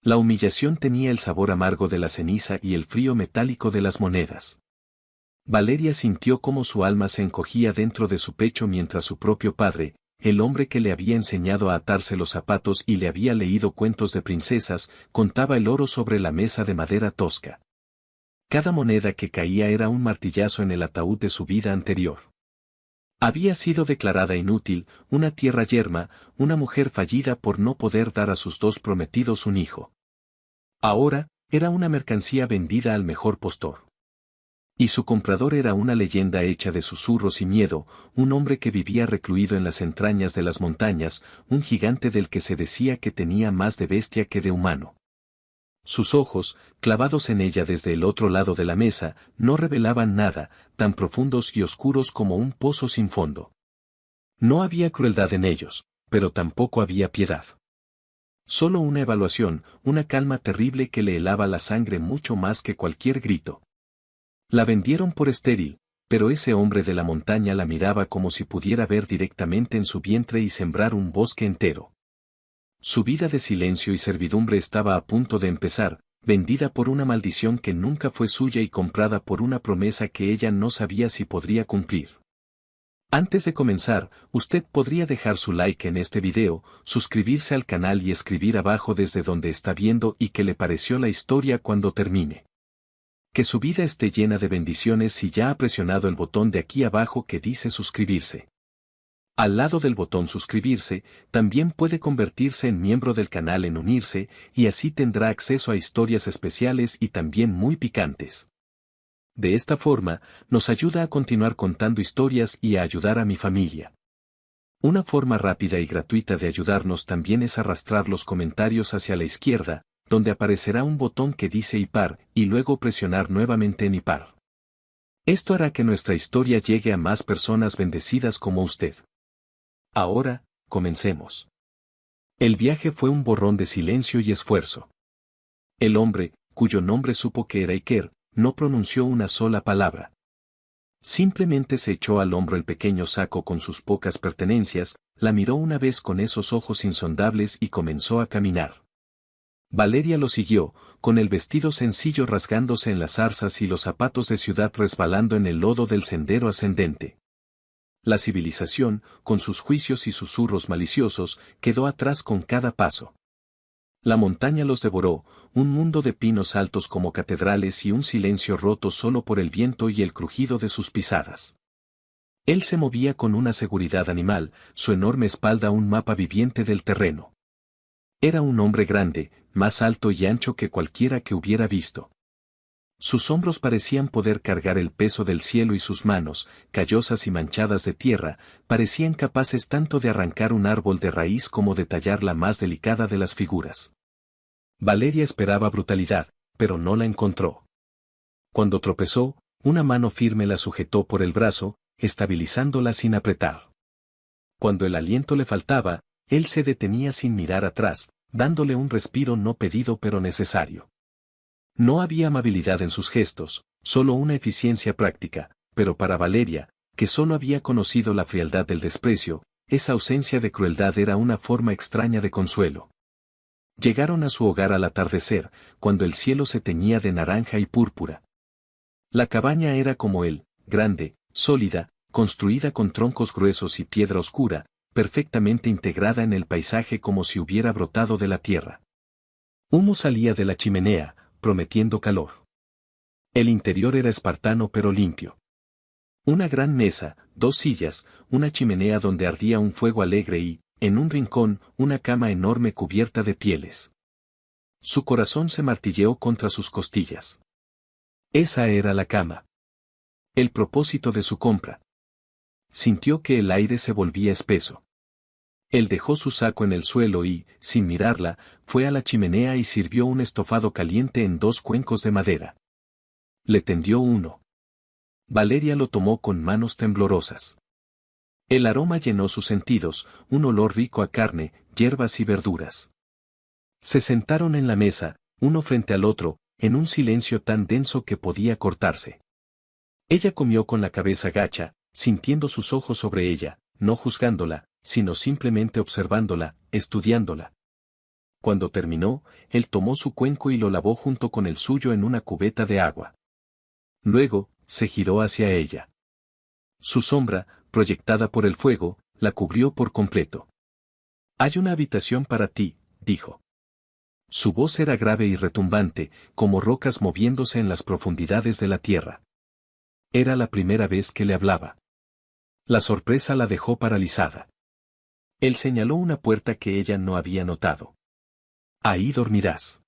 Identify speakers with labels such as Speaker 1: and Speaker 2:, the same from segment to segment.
Speaker 1: La humillación tenía el sabor amargo de la ceniza y el frío metálico de las monedas. Valeria sintió cómo su alma se encogía dentro de su pecho mientras su propio padre, el hombre que le había enseñado a atarse los zapatos y le había leído cuentos de princesas, contaba el oro sobre la mesa de madera tosca. Cada moneda que caía era un martillazo en el ataúd de su vida anterior. Había sido declarada inútil, una tierra yerma, una mujer fallida por no poder dar a sus dos prometidos un hijo. Ahora, era una mercancía vendida al mejor postor. Y su comprador era una leyenda hecha de susurros y miedo, un hombre que vivía recluido en las entrañas de las montañas, un gigante del que se decía que tenía más de bestia que de humano. Sus ojos, clavados en ella desde el otro lado de la mesa, no revelaban nada, tan profundos y oscuros como un pozo sin fondo. No había crueldad en ellos, pero tampoco había piedad. Solo una evaluación, una calma terrible que le helaba la sangre mucho más que cualquier grito. La vendieron por estéril, pero ese hombre de la montaña la miraba como si pudiera ver directamente en su vientre y sembrar un bosque entero. Su vida de silencio y servidumbre estaba a punto de empezar, vendida por una maldición que nunca fue suya y comprada por una promesa que ella no sabía si podría cumplir. Antes de comenzar, usted podría dejar su like en este video, suscribirse al canal y escribir abajo desde donde está viendo y qué le pareció la historia cuando termine. Que su vida esté llena de bendiciones si ya ha presionado el botón de aquí abajo que dice suscribirse. Al lado del botón suscribirse, también puede convertirse en miembro del canal en unirse, y así tendrá acceso a historias especiales y también muy picantes. De esta forma, nos ayuda a continuar contando historias y a ayudar a mi familia. Una forma rápida y gratuita de ayudarnos también es arrastrar los comentarios hacia la izquierda, donde aparecerá un botón que dice IPAR, y luego presionar nuevamente en IPAR. Esto hará que nuestra historia llegue a más personas bendecidas como usted. Ahora, comencemos. El viaje fue un borrón de silencio y esfuerzo. El hombre, cuyo nombre supo que era Iker, no pronunció una sola palabra. Simplemente se echó al hombro el pequeño saco con sus pocas pertenencias, la miró una vez con esos ojos insondables y comenzó a caminar. Valeria lo siguió, con el vestido sencillo rasgándose en las zarzas y los zapatos de ciudad resbalando en el lodo del sendero ascendente. La civilización, con sus juicios y susurros maliciosos, quedó atrás con cada paso. La montaña los devoró, un mundo de pinos altos como catedrales y un silencio roto solo por el viento y el crujido de sus pisadas. Él se movía con una seguridad animal, su enorme espalda un mapa viviente del terreno. Era un hombre grande, más alto y ancho que cualquiera que hubiera visto. Sus hombros parecían poder cargar el peso del cielo y sus manos, callosas y manchadas de tierra, parecían capaces tanto de arrancar un árbol de raíz como de tallar la más delicada de las figuras. Valeria esperaba brutalidad, pero no la encontró. Cuando tropezó, una mano firme la sujetó por el brazo, estabilizándola sin apretar. Cuando el aliento le faltaba, él se detenía sin mirar atrás, dándole un respiro no pedido pero necesario. No había amabilidad en sus gestos, solo una eficiencia práctica, pero para Valeria, que solo había conocido la frialdad del desprecio, esa ausencia de crueldad era una forma extraña de consuelo. Llegaron a su hogar al atardecer, cuando el cielo se teñía de naranja y púrpura. La cabaña era como él, grande, sólida, construida con troncos gruesos y piedra oscura, perfectamente integrada en el paisaje como si hubiera brotado de la tierra. Humo salía de la chimenea, prometiendo calor. El interior era espartano pero limpio. Una gran mesa, dos sillas, una chimenea donde ardía un fuego alegre y, en un rincón, una cama enorme cubierta de pieles. Su corazón se martilleó contra sus costillas. Esa era la cama. El propósito de su compra. Sintió que el aire se volvía espeso. Él dejó su saco en el suelo y, sin mirarla, fue a la chimenea y sirvió un estofado caliente en dos cuencos de madera. Le tendió uno. Valeria lo tomó con manos temblorosas. El aroma llenó sus sentidos, un olor rico a carne, hierbas y verduras. Se sentaron en la mesa, uno frente al otro, en un silencio tan denso que podía cortarse. Ella comió con la cabeza gacha, sintiendo sus ojos sobre ella, no juzgándola, sino simplemente observándola, estudiándola. Cuando terminó, él tomó su cuenco y lo lavó junto con el suyo en una cubeta de agua. Luego, se giró hacia ella. Su sombra, proyectada por el fuego, la cubrió por completo. «Hay una habitación para ti», dijo. Su voz era grave y retumbante, como rocas moviéndose en las profundidades de la tierra. Era la primera vez que le hablaba. La sorpresa la dejó paralizada. Él señaló una puerta que ella no había notado. «Ahí dormirás».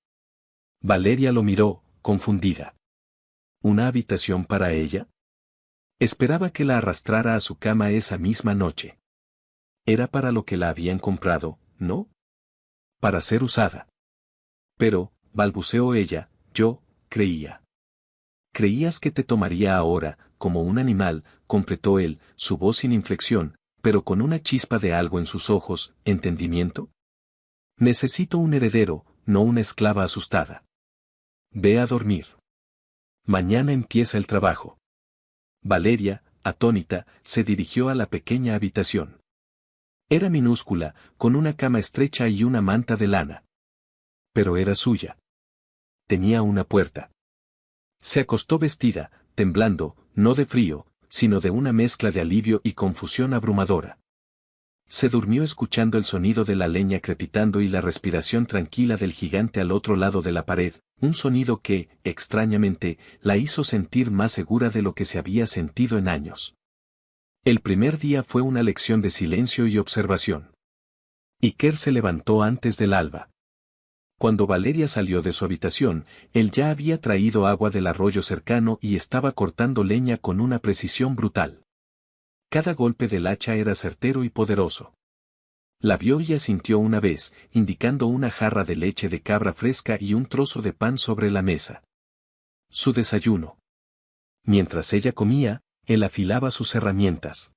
Speaker 1: Valeria lo miró, confundida. ¿Una habitación para ella? Esperaba que la arrastrara a su cama esa misma noche. Era para lo que la habían comprado, ¿no? Para ser usada. Pero, balbuceó ella, yo, creía. ¿Creías que te tomaría ahora, como un animal?, completó él, su voz sin inflexión, pero con una chispa de algo en sus ojos, ¿entendimiento? Necesito un heredero, no una esclava asustada. Ve a dormir. Mañana empieza el trabajo. Valeria, atónita, se dirigió a la pequeña habitación. Era minúscula, con una cama estrecha y una manta de lana. Pero era suya. Tenía una puerta. Se acostó vestida, temblando, no de frío, sino de una mezcla de alivio y confusión abrumadora. Se durmió escuchando el sonido de la leña crepitando y la respiración tranquila del gigante al otro lado de la pared, un sonido que, extrañamente, la hizo sentir más segura de lo que se había sentido en años. El primer día fue una lección de silencio y observación. Iker se levantó antes del alba. Cuando Valeria salió de su habitación, él ya había traído agua del arroyo cercano y estaba cortando leña con una precisión brutal. Cada golpe del hacha era certero y poderoso. La vio y asintió una vez, indicando una jarra de leche de cabra fresca y un trozo de pan sobre la mesa. Su desayuno. Mientras ella comía, él afilaba sus herramientas.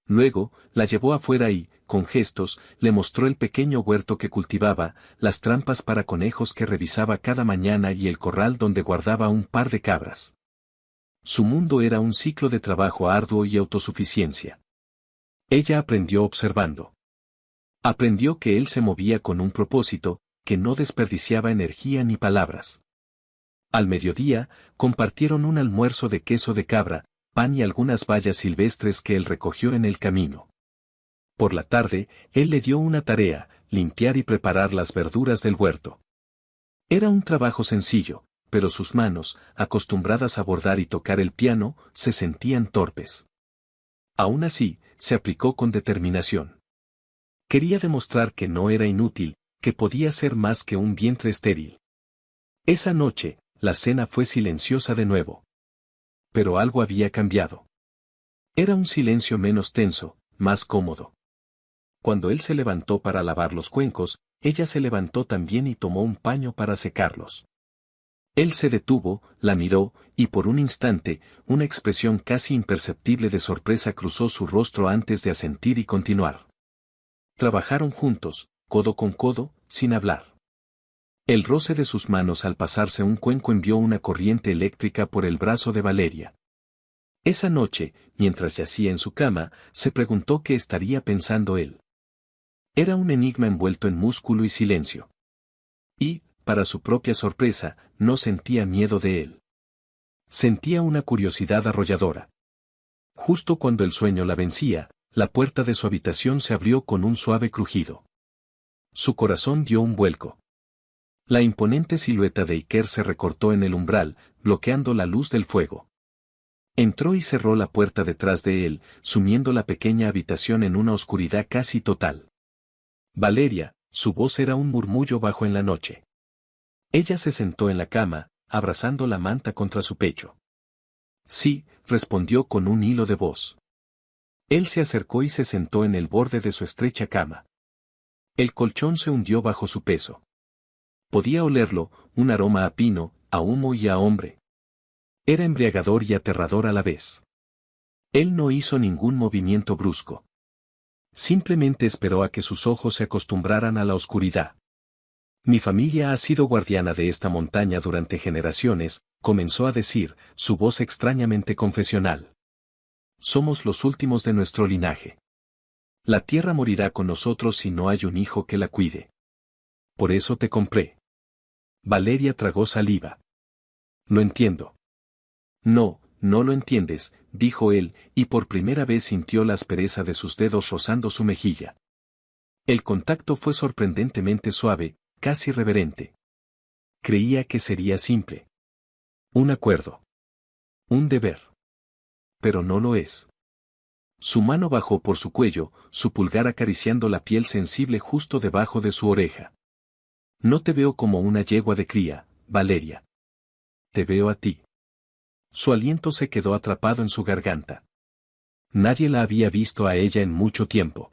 Speaker 1: Luego, la llevó afuera y, con gestos, le mostró el pequeño huerto que cultivaba, las trampas para conejos que revisaba cada mañana y el corral donde guardaba un par de cabras. Su mundo era un ciclo de trabajo arduo y autosuficiencia. Ella aprendió observando. Aprendió que él se movía con un propósito, que no desperdiciaba energía ni palabras. Al mediodía, compartieron un almuerzo de queso de cabra, pan y algunas bayas silvestres que él recogió en el camino. Por la tarde, él le dio una tarea, limpiar y preparar las verduras del huerto. Era un trabajo sencillo, pero sus manos, acostumbradas a bordar y tocar el piano, se sentían torpes. Aún así, se aplicó con determinación. Quería demostrar que no era inútil, que podía ser más que un vientre estéril. Esa noche, la cena fue silenciosa de nuevo. Pero algo había cambiado. Era un silencio menos tenso, más cómodo. Cuando él se levantó para lavar los cuencos, ella se levantó también y tomó un paño para secarlos. Él se detuvo, la miró, y por un instante, una expresión casi imperceptible de sorpresa cruzó su rostro antes de asentir y continuar. Trabajaron juntos, codo con codo, sin hablar. El roce de sus manos al pasarse un cuenco envió una corriente eléctrica por el brazo de Valeria. Esa noche, mientras yacía en su cama, se preguntó qué estaría pensando él. Era un enigma envuelto en músculo y silencio. Y, para su propia sorpresa, no sentía miedo de él. Sentía una curiosidad arrolladora. Justo cuando el sueño la vencía, la puerta de su habitación se abrió con un suave crujido. Su corazón dio un vuelco. La imponente silueta de Iker se recortó en el umbral, bloqueando la luz del fuego. Entró y cerró la puerta detrás de él, sumiendo la pequeña habitación en una oscuridad casi total. Valeria, su voz era un murmullo bajo en la noche. Ella se sentó en la cama, abrazando la manta contra su pecho. Sí, respondió con un hilo de voz. Él se acercó y se sentó en el borde de su estrecha cama. El colchón se hundió bajo su peso. Podía olerlo, un aroma a pino, a humo y a hombre. Era embriagador y aterrador a la vez. Él no hizo ningún movimiento brusco. Simplemente esperó a que sus ojos se acostumbraran a la oscuridad. Mi familia ha sido guardiana de esta montaña durante generaciones, comenzó a decir, su voz extrañamente confesional. Somos los últimos de nuestro linaje. La tierra morirá con nosotros si no hay un hijo que la cuide. Por eso te compré. Valeria tragó saliva. Lo entiendo. No, no lo entiendes, dijo él, y por primera vez sintió la aspereza de sus dedos rozando su mejilla. El contacto fue sorprendentemente suave, casi reverente. Creía que sería simple. Un acuerdo. Un deber. Pero no lo es. Su mano bajó por su cuello, su pulgar acariciando la piel sensible justo debajo de su oreja. No te veo como una yegua de cría, Valeria. Te veo a ti. Su aliento se quedó atrapado en su garganta. Nadie la había visto a ella en mucho tiempo.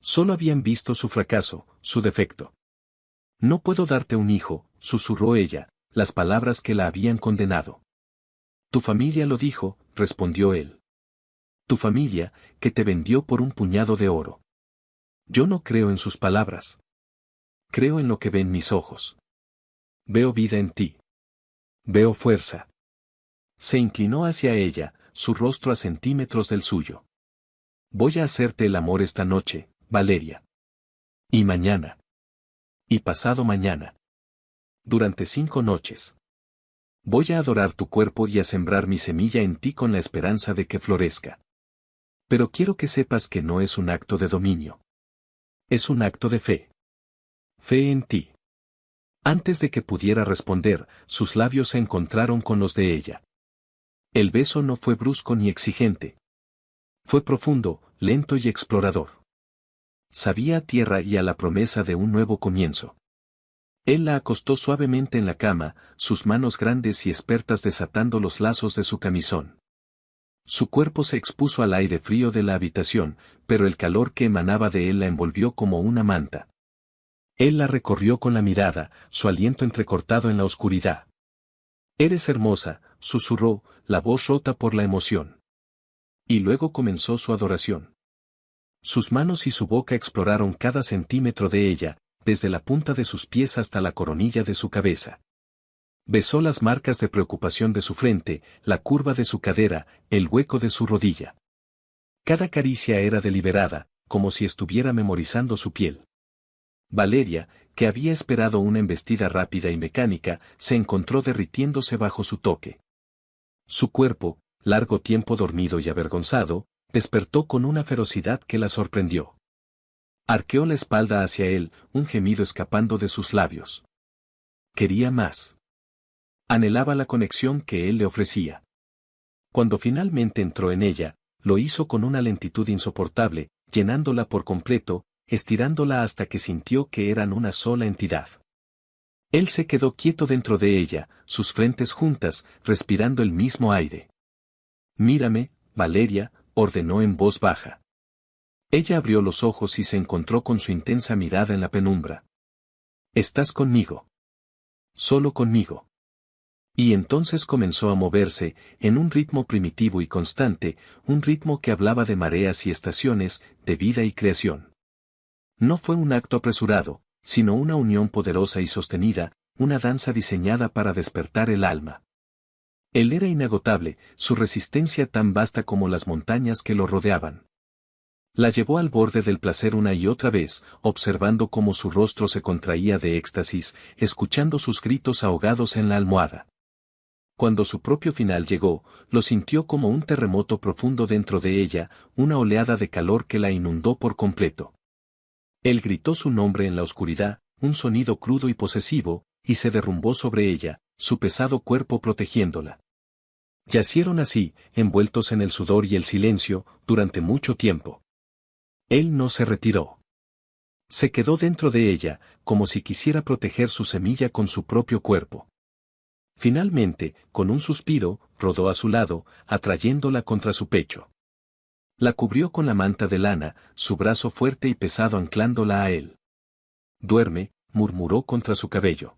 Speaker 1: Solo habían visto su fracaso, su defecto. No puedo darte un hijo, susurró ella, las palabras que la habían condenado. Tu familia lo dijo, respondió él. Tu familia, que te vendió por un puñado de oro. Yo no creo en sus palabras. Creo en lo que ven mis ojos. Veo vida en ti. Veo fuerza. Se inclinó hacia ella, su rostro a centímetros del suyo. Voy a hacerte el amor esta noche, Valeria. Y mañana. Y pasado mañana. Durante 5 noches. Voy a adorar tu cuerpo y a sembrar mi semilla en ti con la esperanza de que florezca. Pero quiero que sepas que no es un acto de dominio. Es un acto de fe. Fe en ti. Antes de que pudiera responder, sus labios se encontraron con los de ella. El beso no fue brusco ni exigente. Fue profundo, lento y explorador. Sabía a tierra y a la promesa de un nuevo comienzo. Él la acostó suavemente en la cama, sus manos grandes y expertas desatando los lazos de su camisón. Su cuerpo se expuso al aire frío de la habitación, pero el calor que emanaba de él la envolvió como una manta. Él la recorrió con la mirada, su aliento entrecortado en la oscuridad. Eres hermosa, susurró, la voz rota por la emoción. Y luego comenzó su adoración. Sus manos y su boca exploraron cada centímetro de ella, desde la punta de sus pies hasta la coronilla de su cabeza. Besó las marcas de preocupación de su frente, la curva de su cadera, el hueco de su rodilla. Cada caricia era deliberada, como si estuviera memorizando su piel. Valeria, que había esperado una embestida rápida y mecánica, se encontró derritiéndose bajo su toque. Su cuerpo, largo tiempo dormido y avergonzado, despertó con una ferocidad que la sorprendió. Arqueó la espalda hacia él, un gemido escapando de sus labios. Quería más. Anhelaba la conexión que él le ofrecía. Cuando finalmente entró en ella, lo hizo con una lentitud insoportable, llenándola por completo, estirándola hasta que sintió que eran una sola entidad. Él se quedó quieto dentro de ella, sus frentes juntas, respirando el mismo aire. Mírame, Valeria, ordenó en voz baja. Ella abrió los ojos y se encontró con su intensa mirada en la penumbra. ¿Estás conmigo? Solo conmigo. Y entonces comenzó a moverse, en un ritmo primitivo y constante, un ritmo que hablaba de mareas y estaciones, de vida y creación. No fue un acto apresurado, sino una unión poderosa y sostenida, una danza diseñada para despertar el alma. Él era inagotable, su resistencia tan vasta como las montañas que lo rodeaban. La llevó al borde del placer una y otra vez, observando cómo su rostro se contraía de éxtasis, escuchando sus gritos ahogados en la almohada. Cuando su propio final llegó, lo sintió como un terremoto profundo dentro de ella, una oleada de calor que la inundó por completo. Él gritó su nombre en la oscuridad, un sonido crudo y posesivo, y se derrumbó sobre ella, su pesado cuerpo protegiéndola. Yacieron así, envueltos en el sudor y el silencio, durante mucho tiempo. Él no se retiró. Se quedó dentro de ella, como si quisiera proteger su semilla con su propio cuerpo. Finalmente, con un suspiro, rodó a su lado, atrayéndola contra su pecho. La cubrió con la manta de lana, su brazo fuerte y pesado anclándola a él. Duerme, murmuró contra su cabello.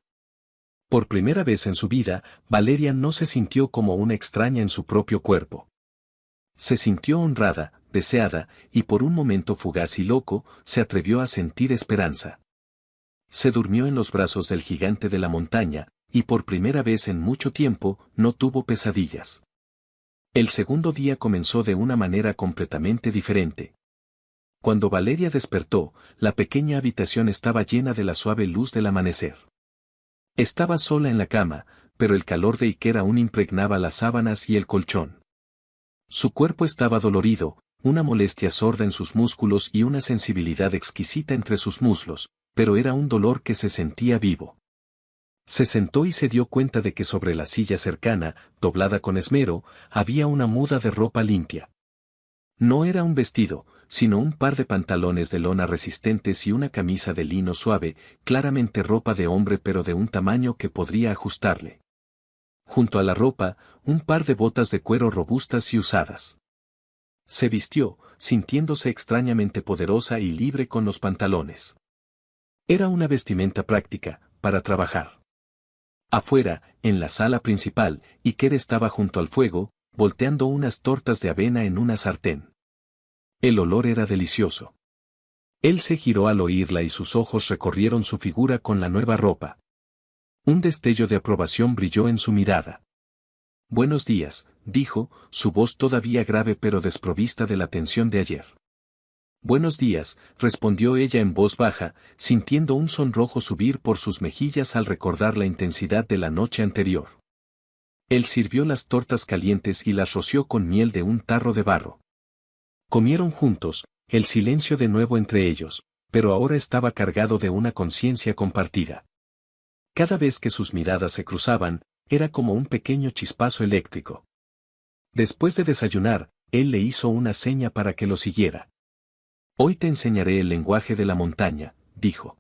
Speaker 1: Por primera vez en su vida, Valeria no se sintió como una extraña en su propio cuerpo. Se sintió honrada, deseada, y por un momento fugaz y loco, se atrevió a sentir esperanza. Se durmió en los brazos del gigante de la montaña, y por primera vez en mucho tiempo, no tuvo pesadillas. El segundo día comenzó de una manera completamente diferente. Cuando Valeria despertó, la pequeña habitación estaba llena de la suave luz del amanecer. Estaba sola en la cama, pero el calor de Iker aún impregnaba las sábanas y el colchón. Su cuerpo estaba dolorido, una molestia sorda en sus músculos y una sensibilidad exquisita entre sus muslos, pero era un dolor que se sentía vivo. Se sentó y se dio cuenta de que sobre la silla cercana, doblada con esmero, había una muda de ropa limpia. No era un vestido, sino un par de pantalones de lona resistentes y una camisa de lino suave, claramente ropa de hombre pero de un tamaño que podría ajustarle. Junto a la ropa, un par de botas de cuero robustas y usadas. Se vistió, sintiéndose extrañamente poderosa y libre con los pantalones. Era una vestimenta práctica, para trabajar. Afuera, en la sala principal, Iker estaba junto al fuego, volteando unas tortas de avena en una sartén. El olor era delicioso. Él se giró al oírla y sus ojos recorrieron su figura con la nueva ropa. Un destello de aprobación brilló en su mirada. «Buenos días», dijo, su voz todavía grave pero desprovista de la tensión de ayer. «Buenos días», respondió ella en voz baja, sintiendo un sonrojo subir por sus mejillas al recordar la intensidad de la noche anterior. Él sirvió las tortas calientes y las roció con miel de un tarro de barro. Comieron juntos, el silencio de nuevo entre ellos, pero ahora estaba cargado de una conciencia compartida. Cada vez que sus miradas se cruzaban, era como un pequeño chispazo eléctrico. Después de desayunar, él le hizo una seña para que lo siguiera. «Hoy te enseñaré el lenguaje de la montaña», dijo.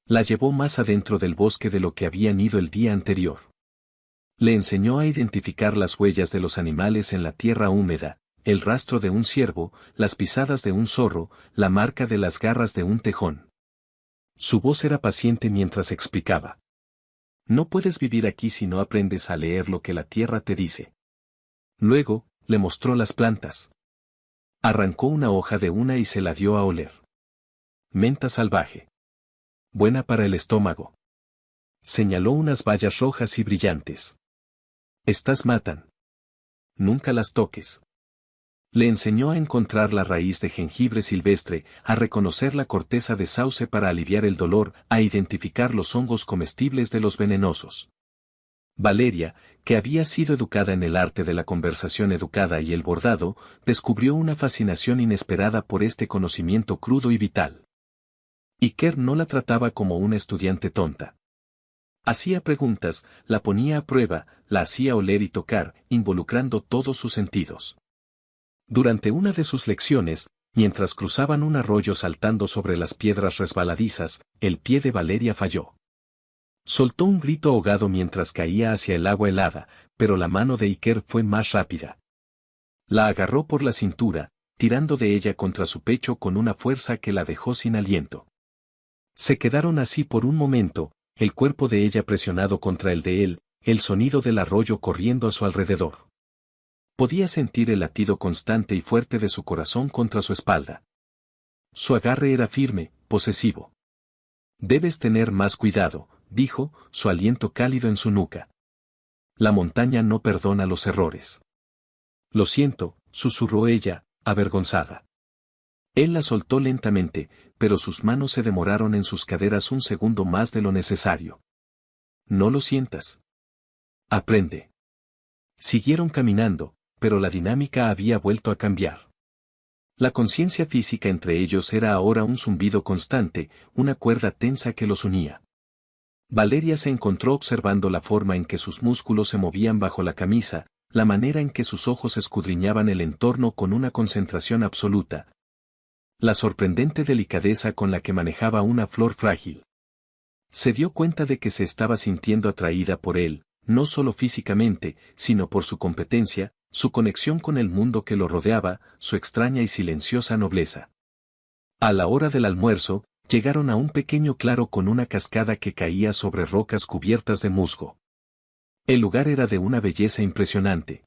Speaker 1: La llevó más adentro del bosque de lo que habían ido el día anterior. Le enseñó a identificar las huellas de los animales en la tierra húmeda, el rastro de un ciervo, las pisadas de un zorro, la marca de las garras de un tejón. Su voz era paciente mientras explicaba. «No puedes vivir aquí si no aprendes a leer lo que la tierra te dice». Luego, le mostró las plantas. Arrancó una hoja de una y se la dio a oler. «Menta salvaje. Buena para el estómago». Señaló unas bayas rojas y brillantes. «Estas matan. Nunca las toques». Le enseñó a encontrar la raíz de jengibre silvestre, a reconocer la corteza de sauce para aliviar el dolor, a identificar los hongos comestibles de los venenosos. Valeria, que había sido educada en el arte de la conversación educada y el bordado, descubrió una fascinación inesperada por este conocimiento crudo y vital. Iker no la trataba como una estudiante tonta. Hacía preguntas, la ponía a prueba, la hacía oler y tocar, involucrando todos sus sentidos. Durante una de sus lecciones, mientras cruzaban un arroyo saltando sobre las piedras resbaladizas, el pie de Valeria falló. Soltó un grito ahogado mientras caía hacia el agua helada, pero la mano de Iker fue más rápida. La agarró por la cintura, tirando de ella contra su pecho con una fuerza que la dejó sin aliento. Se quedaron así por un momento, el cuerpo de ella presionado contra el de él, el sonido del arroyo corriendo a su alrededor. Podía sentir el latido constante y fuerte de su corazón contra su espalda. Su agarre era firme, posesivo. «Debes tener más cuidado», dijo, su aliento cálido en su nuca. «La montaña no perdona los errores». «Lo siento», susurró ella, avergonzada. Él la soltó lentamente, pero sus manos se demoraron en sus caderas un segundo más de lo necesario. «No lo sientas. Aprende». Siguieron caminando, pero la dinámica había vuelto a cambiar. La conciencia física entre ellos era ahora un zumbido constante, una cuerda tensa que los unía. Valeria se encontró observando la forma en que sus músculos se movían bajo la camisa, la manera en que sus ojos escudriñaban el entorno con una concentración absoluta. La sorprendente delicadeza con la que manejaba una flor frágil. Se dio cuenta de que se estaba sintiendo atraída por él, no solo físicamente, sino por su competencia, su conexión con el mundo que lo rodeaba, su extraña y silenciosa nobleza. A la hora del almuerzo, llegaron a un pequeño claro con una cascada que caía sobre rocas cubiertas de musgo. El lugar era de una belleza impresionante.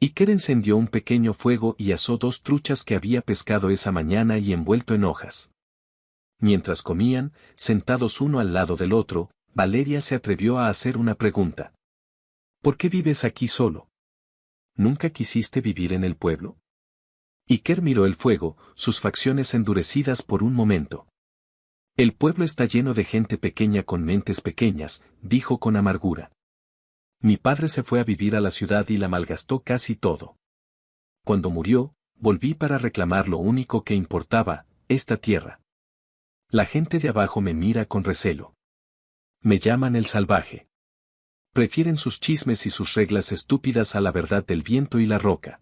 Speaker 1: Iker encendió un pequeño fuego y asó 2 truchas que había pescado esa mañana y envuelto en hojas. Mientras comían, sentados uno al lado del otro, Valeria se atrevió a hacer una pregunta. «¿Por qué vives aquí solo? ¿Nunca quisiste vivir en el pueblo?» Iker miró el fuego, sus facciones endurecidas por un momento. El pueblo está lleno de gente pequeña con mentes pequeñas, dijo con amargura. Mi padre se fue a vivir a la ciudad y la malgastó casi todo. Cuando murió, volví para reclamar lo único que importaba, esta tierra. La gente de abajo me mira con recelo. Me llaman el salvaje. Prefieren sus chismes y sus reglas estúpidas a la verdad del viento y la roca.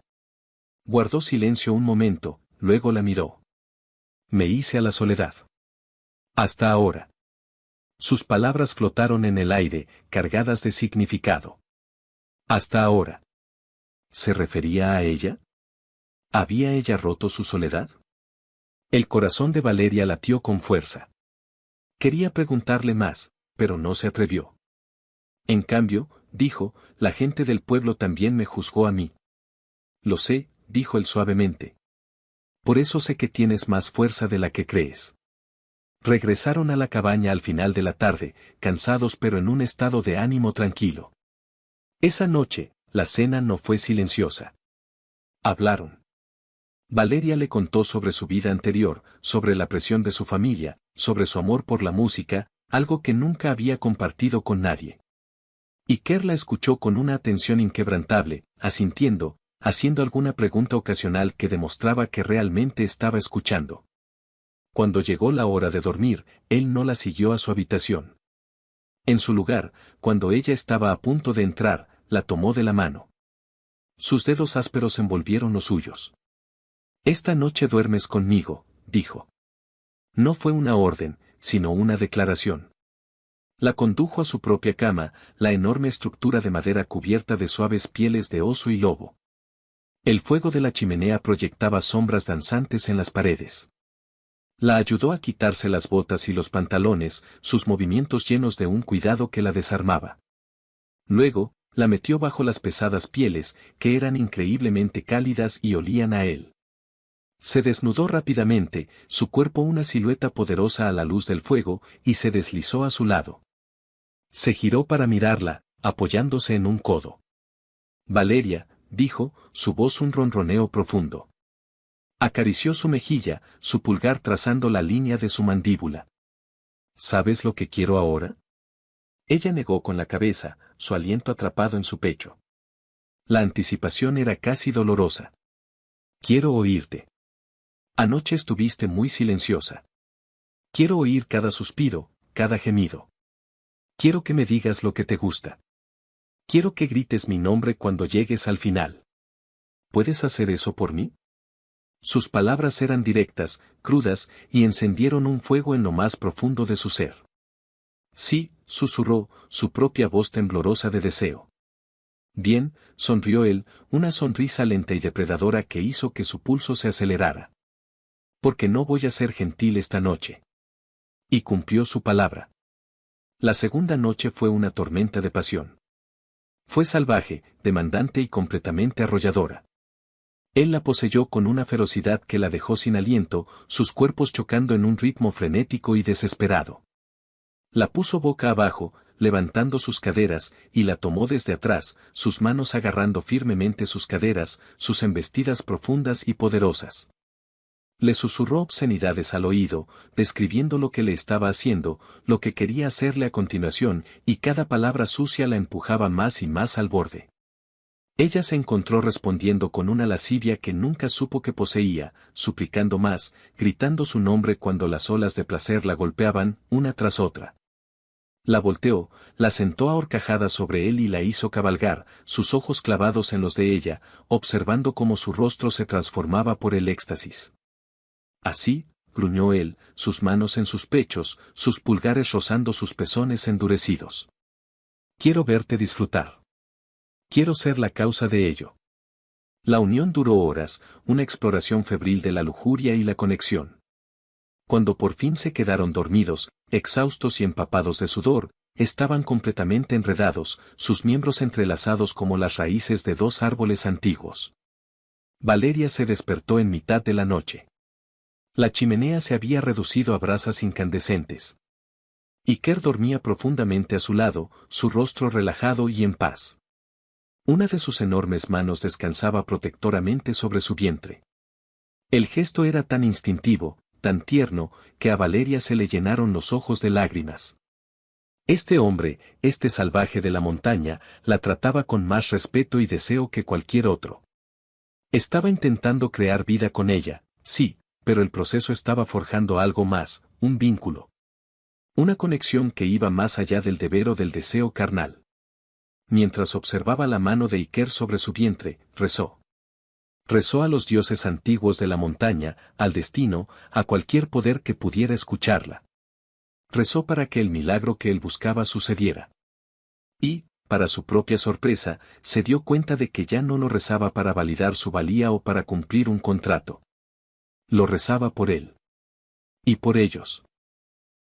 Speaker 1: Guardó silencio un momento, luego la miró. Me hice a la soledad. Hasta ahora. Sus palabras flotaron en el aire, cargadas de significado. Hasta ahora. ¿Se refería a ella? ¿Había ella roto su soledad? El corazón de Valeria latió con fuerza. Quería preguntarle más, pero no se atrevió. En cambio, dijo, la gente del pueblo también me juzgó a mí. Lo sé, dijo él suavemente. Por eso sé que tienes más fuerza de la que crees. Regresaron a la cabaña al final de la tarde, cansados pero en un estado de ánimo tranquilo. Esa noche, la cena no fue silenciosa. Hablaron. Valeria le contó sobre su vida anterior, sobre la presión de su familia, sobre su amor por la música, algo que nunca había compartido con nadie. Iker la escuchó con una atención inquebrantable, asintiendo, haciendo alguna pregunta ocasional que demostraba que realmente estaba escuchando. Cuando llegó la hora de dormir, él no la siguió a su habitación. En su lugar, cuando ella estaba a punto de entrar, la tomó de la mano. Sus dedos ásperos envolvieron los suyos. Esta noche duermes conmigo, dijo. No fue una orden, sino una declaración. La condujo a su propia cama, la enorme estructura de madera cubierta de suaves pieles de oso y lobo. El fuego de la chimenea proyectaba sombras danzantes en las paredes. La ayudó a quitarse las botas y los pantalones, sus movimientos llenos de un cuidado que la desarmaba. Luego, la metió bajo las pesadas pieles, que eran increíblemente cálidas y olían a él. Se desnudó rápidamente, su cuerpo una silueta poderosa a la luz del fuego, y se deslizó a su lado. Se giró para mirarla, apoyándose en un codo. Valeria, dijo, su voz un ronroneo profundo. Acarició su mejilla, su pulgar trazando la línea de su mandíbula. ¿Sabes lo que quiero ahora? Ella negó con la cabeza, su aliento atrapado en su pecho. La anticipación era casi dolorosa. Quiero oírte. Anoche estuviste muy silenciosa. Quiero oír cada suspiro, cada gemido. Quiero que me digas lo que te gusta. Quiero que grites mi nombre cuando llegues al final. ¿Puedes hacer eso por mí? Sus palabras eran directas, crudas, y encendieron un fuego en lo más profundo de su ser. Sí, susurró, su propia voz temblorosa de deseo. Bien, sonrió él, una sonrisa lenta y depredadora que hizo que su pulso se acelerara. Porque no voy a ser gentil esta noche. Y cumplió su palabra. La segunda noche fue una tormenta de pasión. Fue salvaje, demandante y completamente arrolladora. Él la poseyó con una ferocidad que la dejó sin aliento, sus cuerpos chocando en un ritmo frenético y desesperado. La puso boca abajo, levantando sus caderas, y la tomó desde atrás, sus manos agarrando firmemente sus caderas, sus embestidas profundas y poderosas. Le susurró obscenidades al oído, describiendo lo que le estaba haciendo, lo que quería hacerle a continuación, y cada palabra sucia la empujaba más y más al borde. Ella se encontró respondiendo con una lascivia que nunca supo que poseía, suplicando más, gritando su nombre cuando las olas de placer la golpeaban, una tras otra. La volteó, la sentó a horcajadas sobre él y la hizo cabalgar, sus ojos clavados en los de ella, observando cómo su rostro se transformaba por el éxtasis. Así, gruñó él, sus manos en sus pechos, sus pulgares rozando sus pezones endurecidos. Quiero verte disfrutar. Quiero ser la causa de ello. La unión duró horas, una exploración febril de la lujuria y la conexión. Cuando por fin se quedaron dormidos, exhaustos y empapados de sudor, estaban completamente enredados, sus miembros entrelazados como las raíces de dos árboles antiguos. Valeria se despertó en mitad de la noche. La chimenea se había reducido a brasas incandescentes. Iker dormía profundamente a su lado, su rostro relajado y en paz. Una de sus enormes manos descansaba protectoramente sobre su vientre. El gesto era tan instintivo, tan tierno, que a Valeria se le llenaron los ojos de lágrimas. Este hombre, este salvaje de la montaña, la trataba con más respeto y deseo que cualquier otro. Estaba intentando crear vida con ella, sí, pero el proceso estaba forjando algo más, un vínculo. Una conexión que iba más allá del deber o del deseo carnal. Mientras observaba la mano de Iker sobre su vientre, rezó. Rezó a los dioses antiguos de la montaña, al destino, a cualquier poder que pudiera escucharla. Rezó para que el milagro que él buscaba sucediera. Y, para su propia sorpresa, se dio cuenta de que ya no lo rezaba para validar su valía o para cumplir un contrato. Lo rezaba por él. Y por ellos.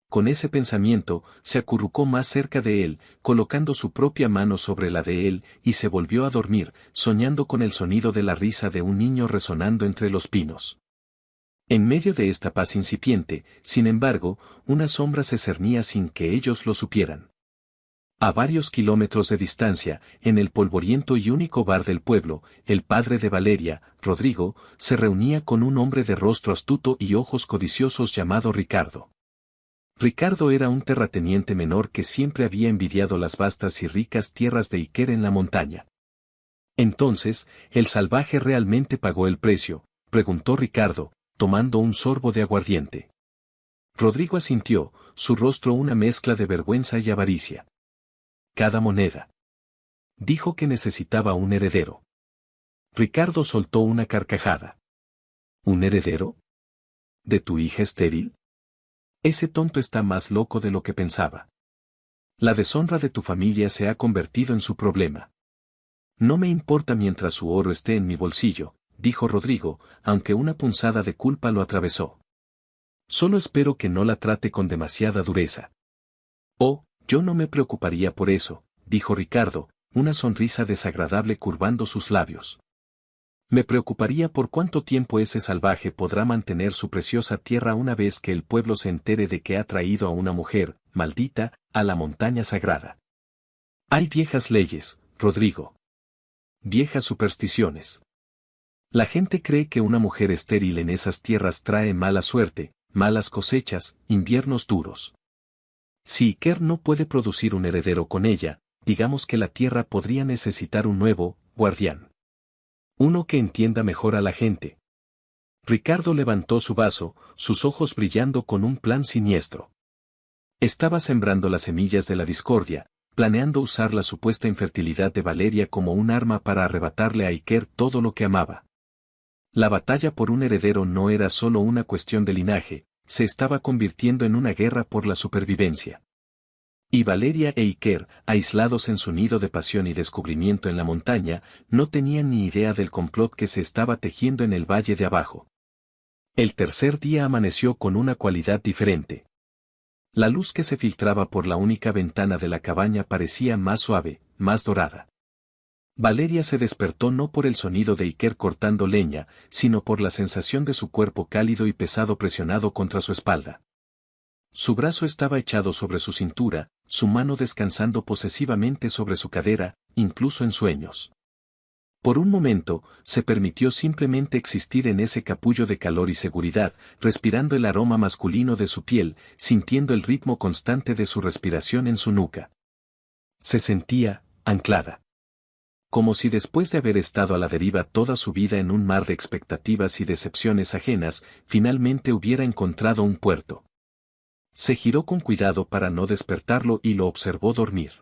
Speaker 1: Con ese pensamiento, se acurrucó más cerca de él, colocando su propia mano sobre la de él, y se volvió a dormir, soñando con el sonido de la risa de un niño resonando entre los pinos. En medio de esta paz incipiente, sin embargo, una sombra se cernía sin que ellos lo supieran. A varios kilómetros de distancia, en el polvoriento y único bar del pueblo, el padre de Valeria, Rodrigo, se reunía con un hombre de rostro astuto y ojos codiciosos llamado Ricardo. Ricardo era un terrateniente menor que siempre había envidiado las vastas y ricas tierras de Iker en la montaña. Entonces, ¿el salvaje realmente pagó el precio?, preguntó Ricardo, tomando un sorbo de aguardiente. Rodrigo asintió, su rostro una mezcla de vergüenza y avaricia. Cada moneda. Dijo que necesitaba un heredero. Ricardo soltó una carcajada. ¿Un heredero? ¿De tu hija estéril? Ese tonto está más loco de lo que pensaba. La deshonra de tu familia se ha convertido en su problema. No me importa mientras su oro esté en mi bolsillo, dijo Rodrigo, aunque una punzada de culpa lo atravesó. Solo espero que no la trate con demasiada dureza. Oh, yo no me preocuparía por eso, dijo Ricardo, una sonrisa desagradable curvando sus labios. Me preocuparía por cuánto tiempo ese salvaje podrá mantener su preciosa tierra una vez que el pueblo se entere de que ha traído a una mujer, maldita, a la montaña sagrada. Hay viejas leyes, Rodrigo. Viejas supersticiones. La gente cree que una mujer estéril en esas tierras trae mala suerte, malas cosechas, inviernos duros. Si Iker no puede producir un heredero con ella, digamos que la tierra podría necesitar un nuevo guardián. Uno que entienda mejor a la gente. Ricardo levantó su vaso, sus ojos brillando con un plan siniestro. Estaba sembrando las semillas de la discordia, planeando usar la supuesta infertilidad de Valeria como un arma para arrebatarle a Iker todo lo que amaba. La batalla por un heredero no era solo una cuestión de linaje, se estaba convirtiendo en una guerra por la supervivencia. Y Valeria e Iker, aislados en su nido de pasión y descubrimiento en la montaña, no tenían ni idea del complot que se estaba tejiendo en el valle de abajo. El tercer día amaneció con una cualidad diferente. La luz que se filtraba por la única ventana de la cabaña parecía más suave, más dorada. Valeria se despertó no por el sonido de Iker cortando leña, sino por la sensación de su cuerpo cálido y pesado presionado contra su espalda. Su brazo estaba echado sobre su cintura, su mano descansando posesivamente sobre su cadera, incluso en sueños. Por un momento, se permitió simplemente existir en ese capullo de calor y seguridad, respirando el aroma masculino de su piel, sintiendo el ritmo constante de su respiración en su nuca. Se sentía anclada. Como si después de haber estado a la deriva toda su vida en un mar de expectativas y decepciones ajenas, finalmente hubiera encontrado un puerto. Se giró con cuidado para no despertarlo y lo observó dormir.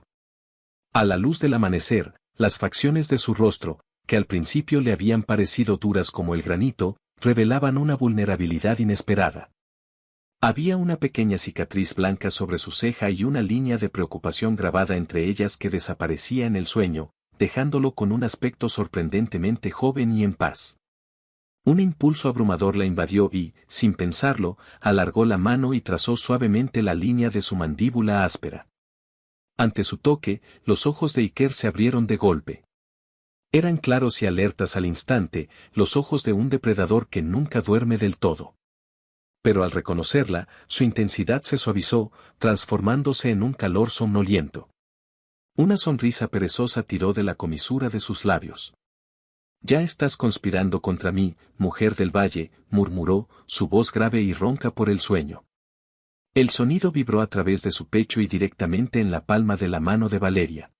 Speaker 1: A la luz del amanecer, las facciones de su rostro, que al principio le habían parecido duras como el granito, revelaban una vulnerabilidad inesperada. Había una pequeña cicatriz blanca sobre su ceja y una línea de preocupación grabada entre ellas que desaparecía en el sueño, dejándolo con un aspecto sorprendentemente joven y en paz. Un impulso abrumador la invadió y, sin pensarlo, alargó la mano y trazó suavemente la línea de su mandíbula áspera. Ante su toque, los ojos de Iker se abrieron de golpe. Eran claros y alertas al instante, los ojos de un depredador que nunca duerme del todo. Pero al reconocerla, su intensidad se suavizó, transformándose en un calor somnoliento. Una sonrisa perezosa tiró de la comisura de sus labios. Ya estás conspirando contra mí, mujer del valle, murmuró, su voz grave y ronca por el sueño. El sonido vibró a través de su pecho y directamente en la palma de la mano de Valeria.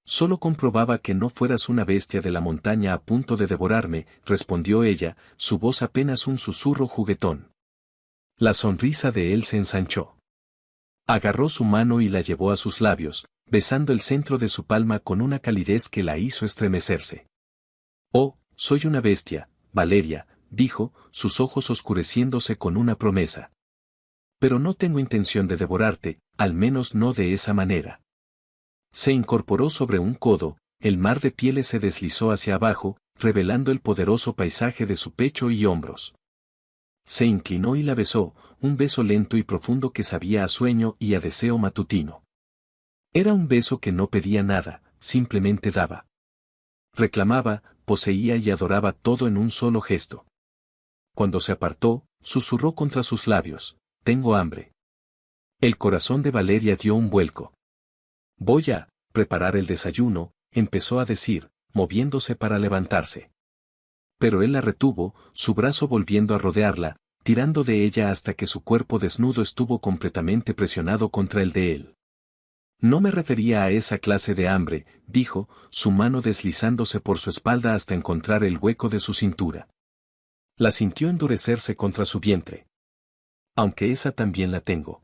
Speaker 1: Solo comprobaba que no fueras una bestia de la montaña a punto de devorarme, respondió ella, su voz apenas un susurro juguetón. La sonrisa de él se ensanchó. Agarró su mano y la llevó a sus labios, besando el centro de su palma con una calidez que la hizo estremecerse. Oh, soy una bestia, Valeria, dijo, sus ojos oscureciéndose con una promesa. Pero no tengo intención de devorarte, al menos no de esa manera. Se incorporó sobre un codo, el mar de pieles se deslizó hacia abajo, revelando el poderoso paisaje de su pecho y hombros. Se inclinó y la besó, un beso lento y profundo que sabía a sueño y a deseo matutino. Era un beso que no pedía nada, simplemente daba. Reclamaba, poseía y adoraba todo en un solo gesto. Cuando se apartó, susurró contra sus labios, «Tengo hambre». El corazón de Valeria dio un vuelco. «Voy a preparar el desayuno», empezó a decir, moviéndose para levantarse. Pero él la retuvo, su brazo volviendo a rodearla, tirando de ella hasta que su cuerpo desnudo estuvo completamente presionado contra el de él. «No me refería a esa clase de hambre», dijo, su mano deslizándose por su espalda hasta encontrar el hueco de su cintura. La sintió endurecerse contra su vientre. «Aunque esa también la tengo».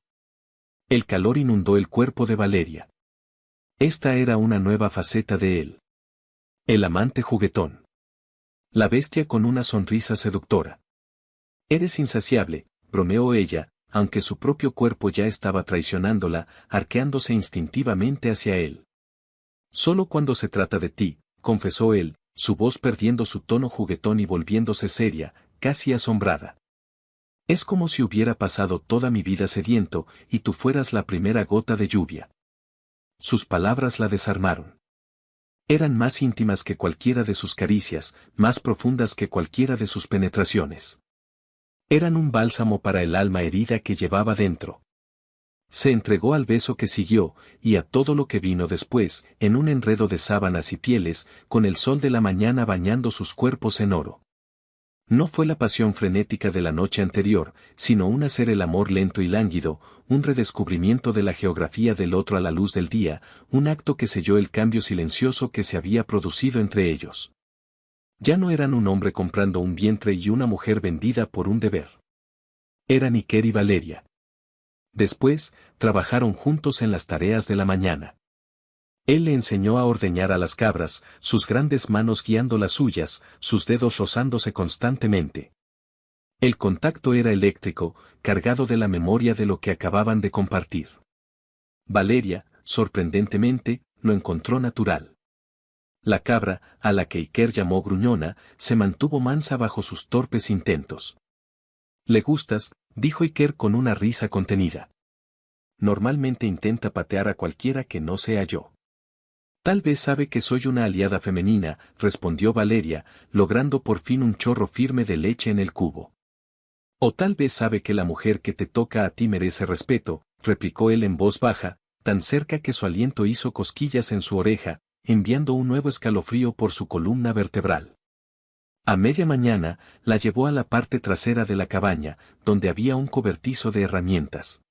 Speaker 1: El calor inundó el cuerpo de Valeria. Esta era una nueva faceta de él. El amante juguetón. La bestia con una sonrisa seductora. «Eres insaciable», bromeó ella, aunque su propio cuerpo ya estaba traicionándola, arqueándose instintivamente hacia él. «Solo cuando se trata de ti», confesó él, su voz perdiendo su tono juguetón y volviéndose seria, casi asombrada. «Es como si hubiera pasado toda mi vida sediento, y tú fueras la primera gota de lluvia». Sus palabras la desarmaron. Eran más íntimas que cualquiera de sus caricias, más profundas que cualquiera de sus penetraciones. Eran un bálsamo para el alma herida que llevaba dentro. Se entregó al beso que siguió, y a todo lo que vino después, en un enredo de sábanas y pieles, con el sol de la mañana bañando sus cuerpos en oro. No fue la pasión frenética de la noche anterior, sino un hacer el amor lento y lánguido, un redescubrimiento de la geografía del otro a la luz del día, un acto que selló el cambio silencioso que se había producido entre ellos. Ya no eran un hombre comprando un vientre y una mujer vendida por un deber. Eran Iker y Valeria. Después, trabajaron juntos en las tareas de la mañana. Él le enseñó a ordeñar a las cabras, sus grandes manos guiando las suyas, sus dedos rozándose constantemente. El contacto era eléctrico, cargado de la memoria de lo que acababan de compartir. Valeria, sorprendentemente, lo encontró natural. La cabra, a la que Iker llamó gruñona, se mantuvo mansa bajo sus torpes intentos. «¿Le gustas?», dijo Iker con una risa contenida. «Normalmente intenta patear a cualquiera que no sea yo». «Tal vez sabe que soy una aliada femenina», respondió Valeria, logrando por fin un chorro firme de leche en el cubo. «O tal vez sabe que la mujer que te toca a ti merece respeto», replicó él en voz baja, tan cerca que su aliento hizo cosquillas en su oreja, enviando un nuevo escalofrío por su columna vertebral. A media mañana, la llevó a la parte trasera de la cabaña, donde había un cobertizo de herramientas.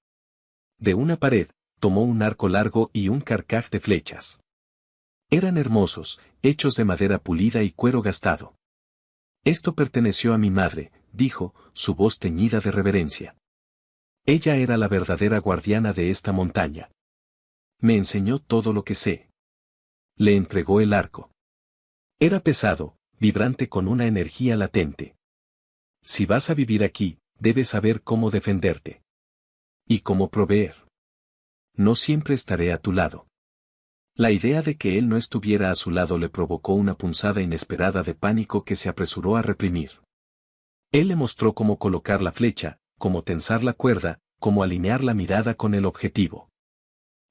Speaker 1: De una pared, tomó un arco largo y un carcaj de flechas. Eran hermosos, hechos de madera pulida y cuero gastado. «Esto perteneció a mi madre», dijo, su voz teñida de reverencia. «Ella era la verdadera guardiana de esta montaña. Me enseñó todo lo que sé». Le entregó el arco. Era pesado, vibrante con una energía latente. «Si vas a vivir aquí, debes saber cómo defenderte. Y cómo proveer. No siempre estaré a tu lado». La idea de que él no estuviera a su lado le provocó una punzada inesperada de pánico que se apresuró a reprimir. Él le mostró cómo colocar la flecha, cómo tensar la cuerda, cómo alinear la mirada con el objetivo.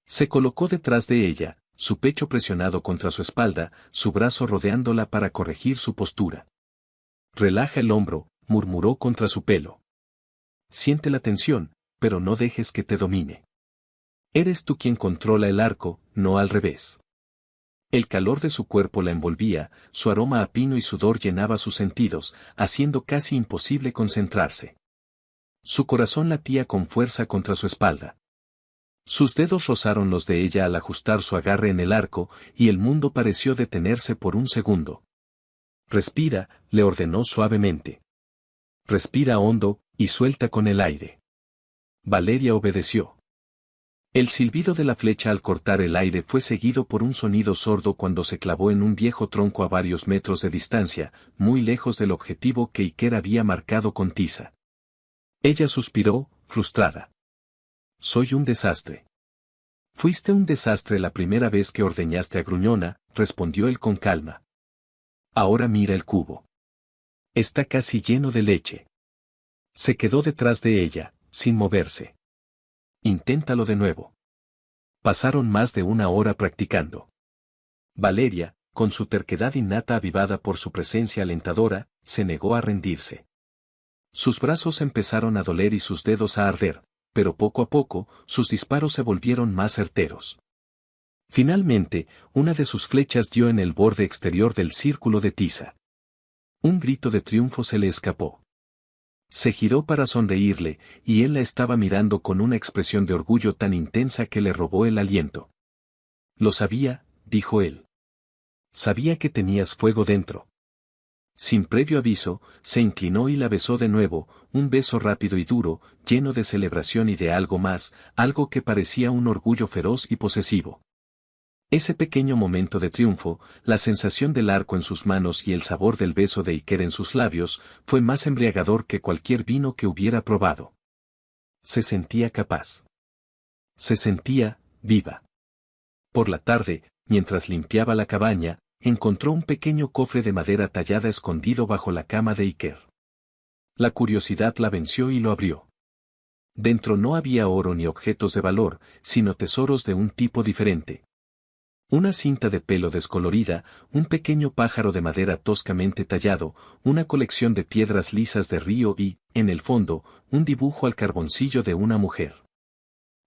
Speaker 1: Se colocó detrás de ella, su pecho presionado contra su espalda, su brazo rodeándola para corregir su postura. «Relaja el hombro», murmuró contra su pelo. «Siente la tensión, pero no dejes que te domine. Eres tú quien controla el arco, no al revés». El calor de su cuerpo la envolvía, su aroma a pino y sudor llenaba sus sentidos, haciendo casi imposible concentrarse. Su corazón latía con fuerza contra su espalda. Sus dedos rozaron los de ella al ajustar su agarre en el arco, y el mundo pareció detenerse por un segundo. Respira, le ordenó suavemente. Respira hondo, y suelta con el aire. Valeria obedeció. El silbido de la flecha al cortar el aire fue seguido por un sonido sordo cuando se clavó en un viejo tronco a varios metros de distancia, muy lejos del objetivo que Iker había marcado con tiza. Ella suspiró, frustrada. Soy un desastre. Fuiste un desastre la primera vez que ordeñaste a Gruñona, respondió él con calma. Ahora mira el cubo. Está casi lleno de leche. Se quedó detrás de ella, sin moverse. Inténtalo de nuevo. Pasaron más de una hora practicando. Valeria, con su terquedad innata avivada por su presencia alentadora, se negó a rendirse. Sus brazos empezaron a doler y sus dedos a arder, pero poco a poco, sus disparos se volvieron más certeros. Finalmente, una de sus flechas dio en el borde exterior del círculo de tiza. Un grito de triunfo se le escapó. Se giró para sonreírle, y él la estaba mirando con una expresión de orgullo tan intensa que le robó el aliento. Lo sabía, dijo él. Sabía que tenías fuego dentro. Sin previo aviso, se inclinó y la besó de nuevo, un beso rápido y duro, lleno de celebración y de algo más, algo que parecía un orgullo feroz y posesivo. Ese pequeño momento de triunfo, la sensación del arco en sus manos y el sabor del beso de Iker en sus labios, fue más embriagador que cualquier vino que hubiera probado. Se sentía capaz. Se sentía viva. Por la tarde, mientras limpiaba la cabaña, encontró un pequeño cofre de madera tallada escondido bajo la cama de Iker. La curiosidad la venció y lo abrió. Dentro no había oro ni objetos de valor, sino tesoros de un tipo diferente. Una cinta de pelo descolorida, un pequeño pájaro de madera toscamente tallado, una colección de piedras lisas de río y, en el fondo, un dibujo al carboncillo de una mujer.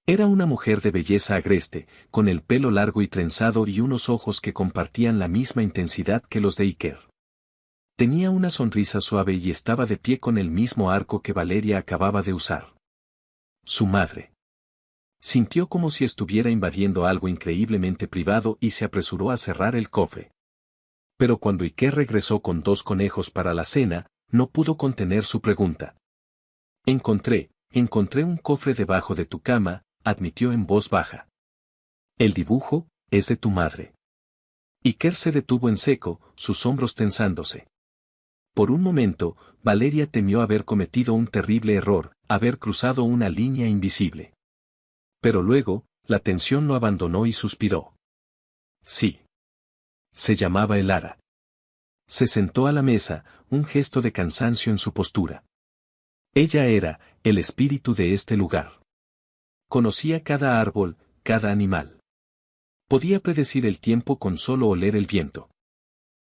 Speaker 1: Era una mujer de belleza agreste, con el pelo largo y trenzado y unos ojos que compartían la misma intensidad que los de Iker. Tenía una sonrisa suave y estaba de pie con el mismo arco que Valeria acababa de usar. Su madre. Sintió como si estuviera invadiendo algo increíblemente privado y se apresuró a cerrar el cofre. Pero cuando Iker regresó con 2 conejos para la cena, no pudo contener su pregunta. Encontré un cofre debajo de tu cama, admitió en voz baja. El dibujo es de tu madre. Iker se detuvo en seco, sus hombros tensándose. Por un momento, Valeria temió haber cometido un terrible error, haber cruzado una línea invisible. Pero luego, la tensión lo abandonó y suspiró. Sí. Se llamaba Elara. Se sentó a la mesa, un gesto de cansancio en su postura. Ella era el espíritu de este lugar. Conocía cada árbol, cada animal. Podía predecir el tiempo con solo oler el viento.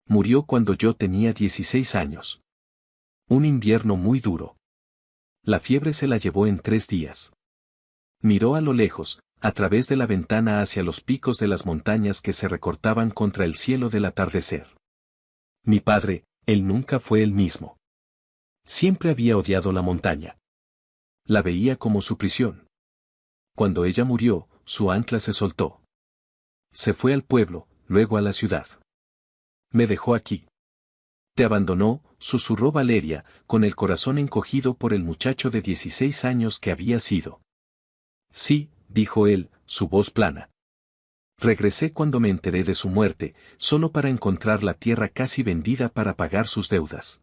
Speaker 1: Murió cuando yo tenía 16 años. Un invierno muy duro. La fiebre se la llevó en 3 días. Miró a lo lejos, a través de la ventana hacia los picos de las montañas que se recortaban contra el cielo del atardecer. Mi padre, él nunca fue el mismo. Siempre había odiado la montaña. La veía como su prisión. Cuando ella murió, su ancla se soltó. Se fue al pueblo, luego a la ciudad. Me dejó aquí. Te abandonó, susurró Valeria, con el corazón encogido por el muchacho de 16 años que había sido. Sí, dijo él, su voz plana. Regresé cuando me enteré de su muerte, solo para encontrar la tierra casi vendida para pagar sus deudas.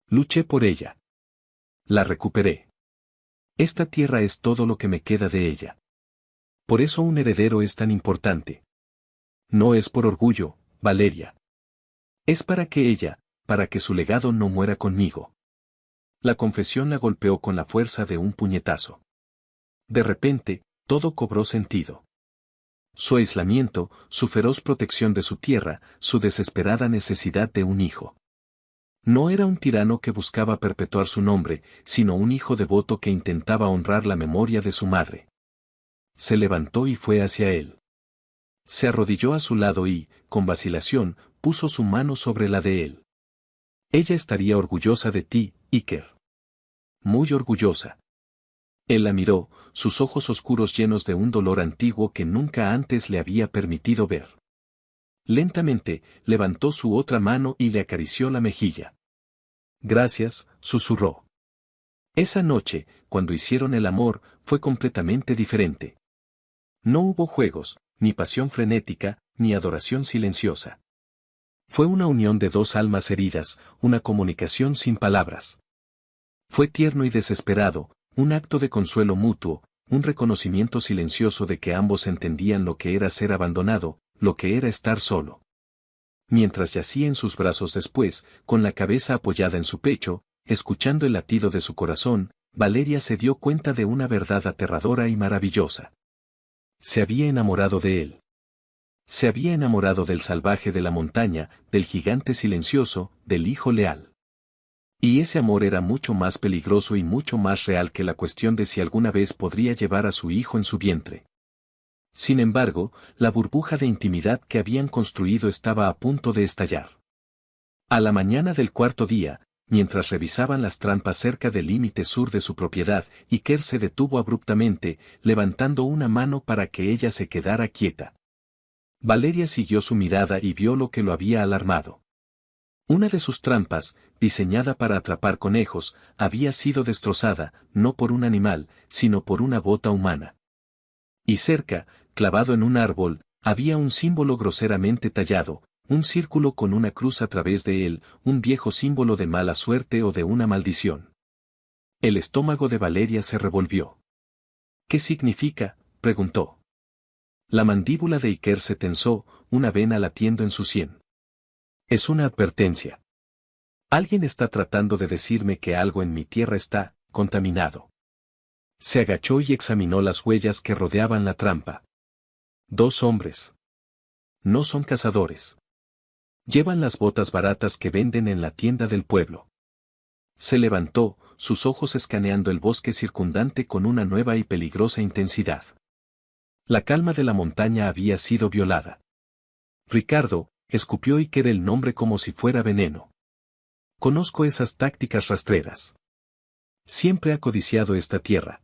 Speaker 1: Luché por ella. La recuperé. Esta tierra es todo lo que me queda de ella. Por eso un heredero es tan importante. No es por orgullo, Valeria. Es para que su legado no muera conmigo. La confesión la golpeó con la fuerza de un puñetazo. De repente, todo cobró sentido. Su aislamiento, su feroz protección de su tierra, su desesperada necesidad de un hijo. No era un tirano que buscaba perpetuar su nombre, sino un hijo devoto que intentaba honrar la memoria de su madre. Se levantó y fue hacia él. Se arrodilló a su lado y, con vacilación, puso su mano sobre la de él. Ella estaría orgullosa de ti, Iker. Muy orgullosa. Él la miró, sus ojos oscuros llenos de un dolor antiguo que nunca antes le había permitido ver. Lentamente, levantó su otra mano y le acarició la mejilla. Gracias, susurró. Esa noche, cuando hicieron el amor, fue completamente diferente. No hubo juegos, ni pasión frenética, ni adoración silenciosa. Fue una unión de dos almas heridas, una comunicación sin palabras. Fue tierno y desesperado, un acto de consuelo mutuo, un reconocimiento silencioso de que ambos entendían lo que era ser abandonado, lo que era estar solo. Mientras yacía en sus brazos después, con la cabeza apoyada en su pecho, escuchando el latido de su corazón, Valeria se dio cuenta de una verdad aterradora y maravillosa. Se había enamorado de él. Se había enamorado del salvaje de la montaña, del gigante silencioso, del hijo leal. Y ese amor era mucho más peligroso y mucho más real que la cuestión de si alguna vez podría llevar a su hijo en su vientre. Sin embargo, la burbuja de intimidad que habían construido estaba a punto de estallar. A la mañana del cuarto día, mientras revisaban las trampas cerca del límite sur de su propiedad, Iker se detuvo abruptamente, levantando una mano para que ella se quedara quieta. Valeria siguió su mirada y vio lo que lo había alarmado. Una de sus trampas, diseñada para atrapar conejos, había sido destrozada, no por un animal, sino por una bota humana. Y cerca, clavado en un árbol, había un símbolo groseramente tallado, un círculo con una cruz a través de él, un viejo símbolo de mala suerte o de una maldición. El estómago de Valeria se revolvió. ¿Qué significa?, preguntó. La mandíbula de Iker se tensó, una vena latiendo en su sien. Es una advertencia. Alguien está tratando de decirme que algo en mi tierra está contaminado. Se agachó y examinó las huellas que rodeaban la trampa. Dos hombres. No son cazadores. Llevan las botas baratas que venden en la tienda del pueblo. Se levantó, sus ojos escaneando el bosque circundante con una nueva y peligrosa intensidad. La calma de la montaña había sido violada. Ricardo, escupió Iker el nombre como si fuera veneno. Conozco esas tácticas rastreras. Siempre ha codiciado esta tierra.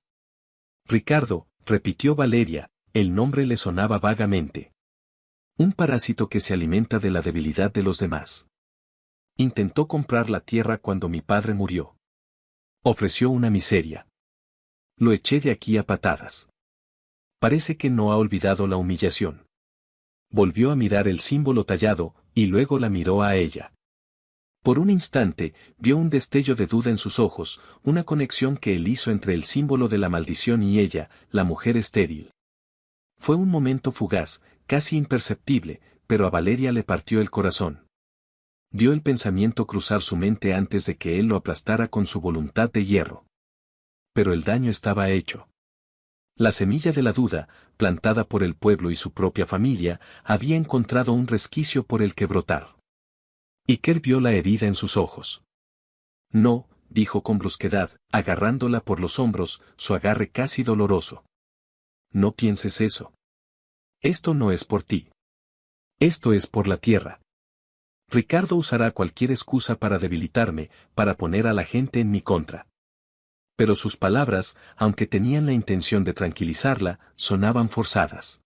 Speaker 1: Ricardo, repitió Valeria, el nombre le sonaba vagamente. Un parásito que se alimenta de la debilidad de los demás. Intentó comprar la tierra cuando mi padre murió. Ofreció una miseria. Lo eché de aquí a patadas. Parece que no ha olvidado la humillación. Volvió a mirar el símbolo tallado, y luego la miró a ella. Por un instante, vio un destello de duda en sus ojos, una conexión que él hizo entre el símbolo de la maldición y ella, la mujer estéril. Fue un momento fugaz, casi imperceptible, pero a Valeria le partió el corazón. Vio el pensamiento cruzar su mente antes de que él lo aplastara con su voluntad de hierro. Pero el daño estaba hecho. La semilla de la duda, plantada por el pueblo y su propia familia, había encontrado un resquicio por el que brotar. Iker vio la herida en sus ojos. No, dijo con brusquedad, agarrándola por los hombros, su agarre casi doloroso. No pienses eso. Esto no es por ti. Esto es por la tierra. Ricardo usará cualquier excusa para debilitarme, para poner a la gente en mi contra. Pero sus palabras, aunque tenían la intención de tranquilizarla, sonaban forzadas.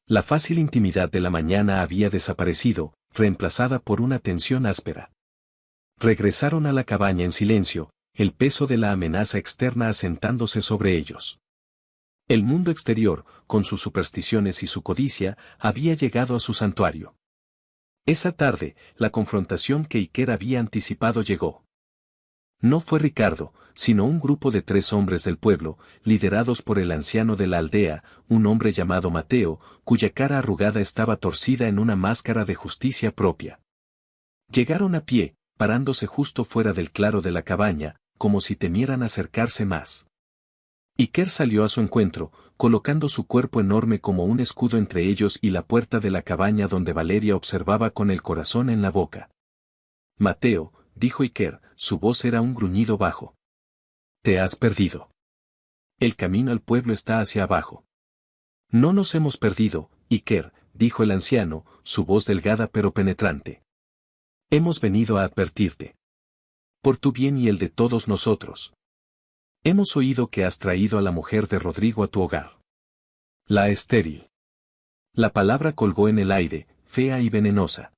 Speaker 1: La fácil intimidad de la mañana había desaparecido, reemplazada por una tensión áspera. Regresaron a la cabaña en silencio, el peso de la amenaza externa asentándose sobre ellos. El mundo exterior, con sus supersticiones y su codicia, había llegado a su santuario. Esa tarde, la confrontación que Iker había anticipado llegó. No fue Ricardo, sino un grupo de 3 hombres del pueblo, liderados por el anciano de la aldea, un hombre llamado Mateo, cuya cara arrugada estaba torcida en una máscara de justicia propia. Llegaron a pie, parándose justo fuera del claro de la cabaña, como si temieran acercarse más. Iker salió a su encuentro, colocando su cuerpo enorme como un escudo entre ellos y la puerta de la cabaña donde Valeria observaba con el corazón en la boca. Mateo, dijo Iker, su voz era un gruñido bajo. Te has perdido. El camino al pueblo está hacia abajo. No nos hemos perdido, Iker, dijo el anciano, su voz delgada pero penetrante. Hemos venido a advertirte. Por tu bien y el de todos nosotros. Hemos oído que has traído a la mujer de Rodrigo a tu hogar. La estéril. La palabra colgó en el aire, fea y venenosa.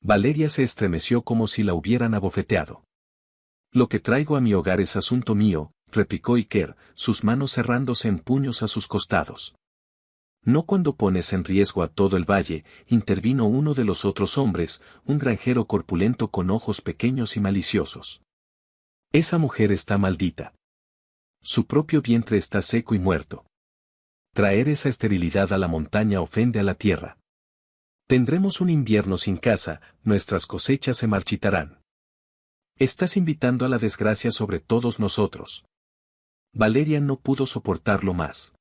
Speaker 1: Valeria se estremeció como si la hubieran abofeteado. Lo que traigo a mi hogar es asunto mío, replicó Iker, sus manos cerrándose en puños a sus costados. No cuando pones en riesgo a todo el valle, intervino uno de los otros hombres, un granjero corpulento con ojos pequeños y maliciosos. Esa mujer está maldita. Su propio vientre está seco y muerto. Traer esa esterilidad a la montaña ofende a la tierra. Tendremos un invierno sin casa, nuestras cosechas se marchitarán. Estás invitando a la desgracia sobre todos nosotros. Valeria no pudo soportarlo más.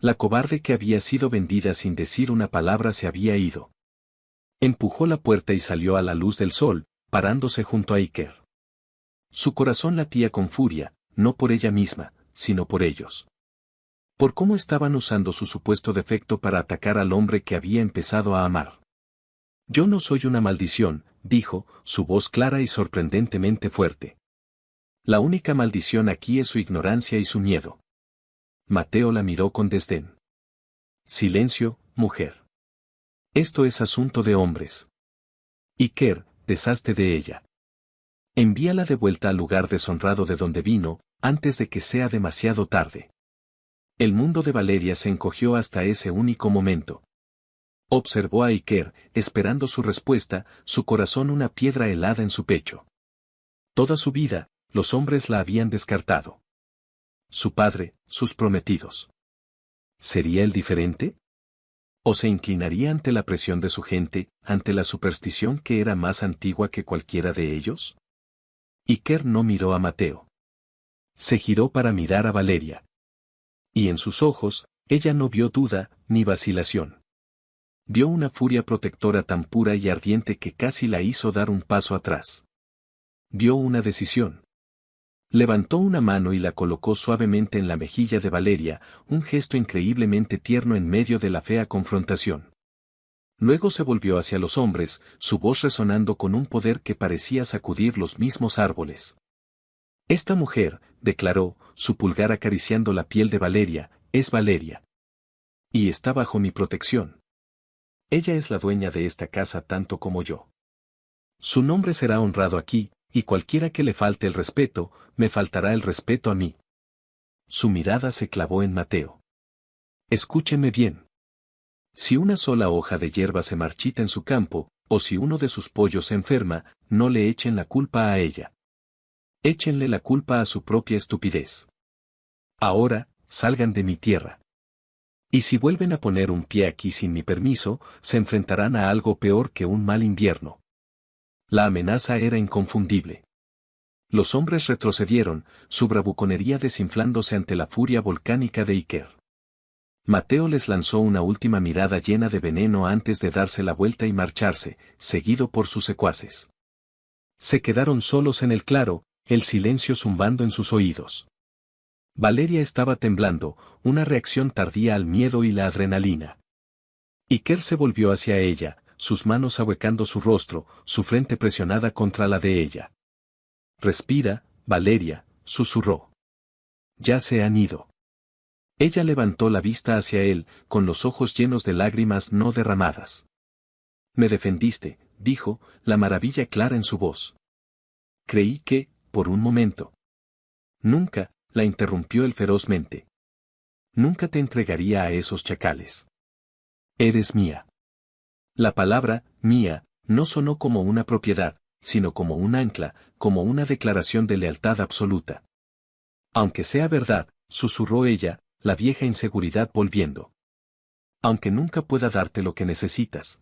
Speaker 1: La cobarde que había sido vendida sin decir una palabra se había ido. Empujó la puerta y salió a la luz del sol, parándose junto a Iker. Su corazón latía con furia, no por ella misma, sino por ellos. Por cómo estaban usando su supuesto defecto para atacar al hombre que había empezado a amar. Yo no soy una maldición, dijo, su voz clara y sorprendentemente fuerte. La única maldición aquí es su ignorancia y su miedo. Mateo la miró con desdén. Silencio, mujer. Esto es asunto de hombres. Iker, deshazte de ella. Envíala de vuelta al lugar deshonrado de donde vino, antes de que sea demasiado tarde. El mundo de Valeria se encogió hasta ese único momento. Observó a Iker, esperando su respuesta, su corazón una piedra helada en su pecho. Toda su vida, los hombres la habían descartado. Su padre, sus prometidos. ¿Sería él diferente? ¿O se inclinaría ante la presión de su gente, ante la superstición que era más antigua que cualquiera de ellos? Iker no miró a Mateo. Se giró para mirar a Valeria. Y en sus ojos, ella no vio duda, ni vacilación. Vio una furia protectora tan pura y ardiente que casi la hizo dar un paso atrás. Vio una decisión. Levantó una mano y la colocó suavemente en la mejilla de Valeria, un gesto increíblemente tierno en medio de la fea confrontación. Luego se volvió hacia los hombres, su voz resonando con un poder que parecía sacudir los mismos árboles. Esta mujer, declaró, su pulgar acariciando la piel de Valeria, es Valeria. Y está bajo mi protección. Ella es la dueña de esta casa tanto como yo. Su nombre será honrado aquí, y cualquiera que le falte el respeto, me faltará el respeto a mí. Su mirada se clavó en Mateo. Escúcheme bien. Si una sola hoja de hierba se marchita en su campo, o si uno de sus pollos se enferma, no le echen la culpa a ella. Échenle la culpa a su propia estupidez. Ahora, salgan de mi tierra. Y si vuelven a poner un pie aquí sin mi permiso, se enfrentarán a algo peor que un mal invierno. La amenaza era inconfundible. Los hombres retrocedieron, su bravuconería desinflándose ante la furia volcánica de Iker. Mateo les lanzó una última mirada llena de veneno antes de darse la vuelta y marcharse, seguido por sus secuaces. Se quedaron solos en el claro, el silencio zumbando en sus oídos. Valeria estaba temblando, una reacción tardía al miedo y la adrenalina. Iker se volvió hacia ella, sus manos ahuecando su rostro, su frente presionada contra la de ella. Respira, Valeria, susurró. Ya se han ido. Ella levantó la vista hacia él, con los ojos llenos de lágrimas no derramadas. Me defendiste, dijo, la maravilla clara en su voz. Creí que, por un momento. Nunca, la interrumpió él ferozmente. Nunca te entregaría a esos chacales. Eres mía. La palabra, mía, no sonó como una propiedad, sino como un ancla, como una declaración de lealtad absoluta. Aunque sea verdad, susurró ella, la vieja inseguridad volviendo. Aunque nunca pueda darte lo que necesitas.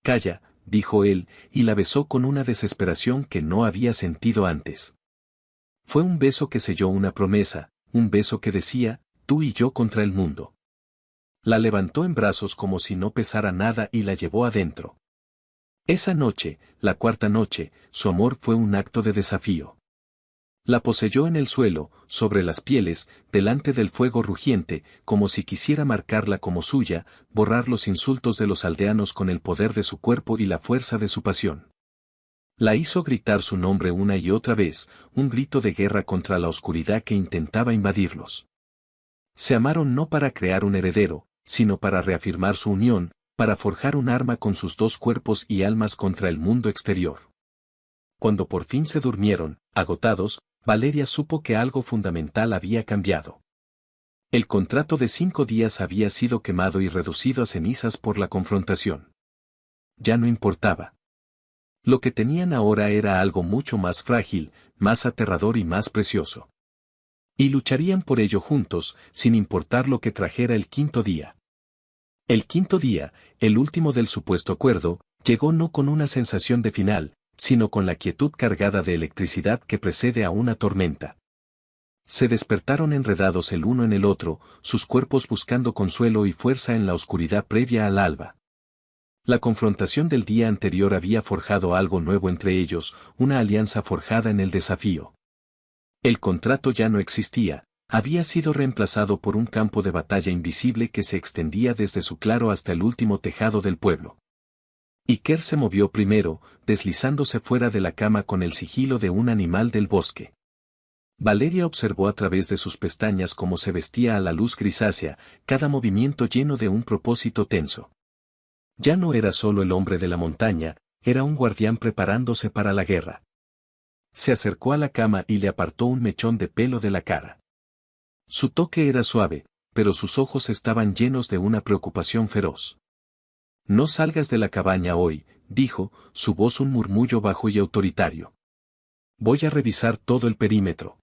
Speaker 1: Calla, dijo él, y la besó con una desesperación que no había sentido antes. Fue un beso que selló una promesa, un beso que decía, tú y yo contra el mundo. La levantó en brazos como si no pesara nada y la llevó adentro. Esa noche, la cuarta noche, su amor fue un acto de desafío. La poseyó en el suelo, sobre las pieles, delante del fuego rugiente, como si quisiera marcarla como suya, borrar los insultos de los aldeanos con el poder de su cuerpo y la fuerza de su pasión. La hizo gritar su nombre una y otra vez, un grito de guerra contra la oscuridad que intentaba invadirlos. Se amaron no para crear un heredero, sino para reafirmar su unión, para forjar un arma con sus dos cuerpos y almas contra el mundo exterior. Cuando por fin se durmieron, agotados, Valeria supo que algo fundamental había cambiado. El contrato de 5 días había sido quemado y reducido a cenizas por la confrontación. Ya no importaba. Lo que tenían ahora era algo mucho más frágil, más aterrador y más precioso. Y lucharían por ello juntos, sin importar lo que trajera el 5.º día. El 5.º día, el último del supuesto acuerdo, llegó no con una sensación de final, sino con la quietud cargada de electricidad que precede a una tormenta. Se despertaron enredados el uno en el otro, sus cuerpos buscando consuelo y fuerza en la oscuridad previa al alba. La confrontación del día anterior había forjado algo nuevo entre ellos, una alianza forjada en el desafío. El contrato ya no existía, había sido reemplazado por un campo de batalla invisible que se extendía desde su claro hasta el último tejado del pueblo. Iker se movió primero, deslizándose fuera de la cama con el sigilo de un animal del bosque. Valeria observó a través de sus pestañas cómo se vestía a la luz grisácea, cada movimiento lleno de un propósito tenso. Ya no era solo el hombre de la montaña, era un guardián preparándose para la guerra. Se acercó a la cama y le apartó un mechón de pelo de la cara. Su toque era suave, pero sus ojos estaban llenos de una preocupación feroz. No salgas de la cabaña hoy, dijo, su voz un murmullo bajo y autoritario. Voy a revisar todo el perímetro.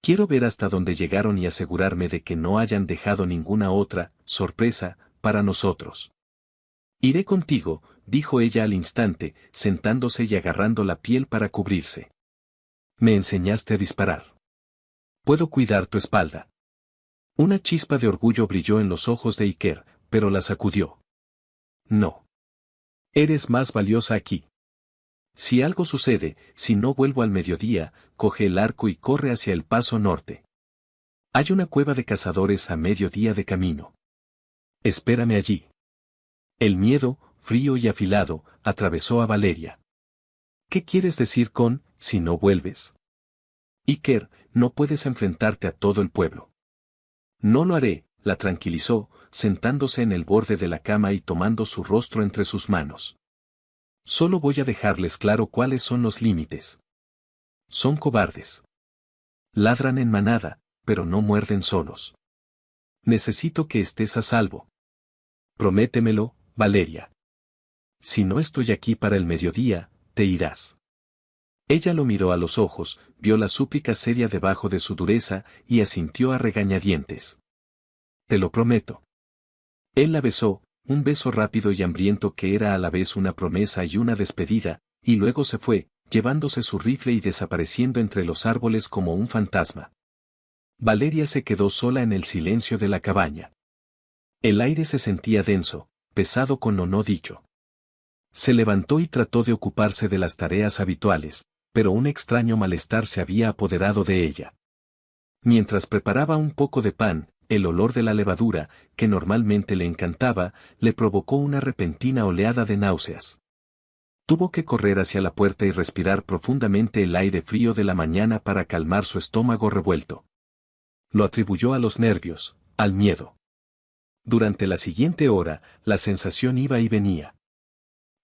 Speaker 1: Quiero ver hasta dónde llegaron y asegurarme de que no hayan dejado ninguna otra sorpresa para nosotros. Iré contigo, dijo ella al instante, sentándose y agarrando la piel para cubrirse. Me enseñaste a disparar. Puedo cuidar tu espalda. Una chispa de orgullo brilló en los ojos de Iker, pero la sacudió. No. Eres más valiosa aquí. Si algo sucede, si no vuelvo al mediodía, coge el arco y corre hacia el paso norte. Hay una cueva de cazadores a mediodía de camino. Espérame allí. El miedo, frío y afilado, atravesó a Valeria. ¿Qué quieres decir con, si no vuelves? Iker, no puedes enfrentarte a todo el pueblo. No lo haré, la tranquilizó, sentándose en el borde de la cama y tomando su rostro entre sus manos. Solo voy a dejarles claro cuáles son los límites. Son cobardes. Ladran en manada, pero no muerden solos. Necesito que estés a salvo. Prométemelo, Valeria. Si no estoy aquí para el mediodía, te irás. Ella lo miró a los ojos, vio la súplica seria debajo de su dureza y asintió a regañadientes. Te lo prometo. Él la besó, un beso rápido y hambriento que era a la vez una promesa y una despedida, y luego se fue, llevándose su rifle y desapareciendo entre los árboles como un fantasma. Valeria se quedó sola en el silencio de la cabaña. El aire se sentía denso, pesado con lo no dicho. Se levantó y trató de ocuparse de las tareas habituales, pero un extraño malestar se había apoderado de ella. Mientras preparaba un poco de pan, el olor de la levadura, que normalmente le encantaba, le provocó una repentina oleada de náuseas. Tuvo que correr hacia la puerta y respirar profundamente el aire frío de la mañana para calmar su estómago revuelto. Lo atribuyó a los nervios, al miedo. Durante la siguiente hora, la sensación iba y venía.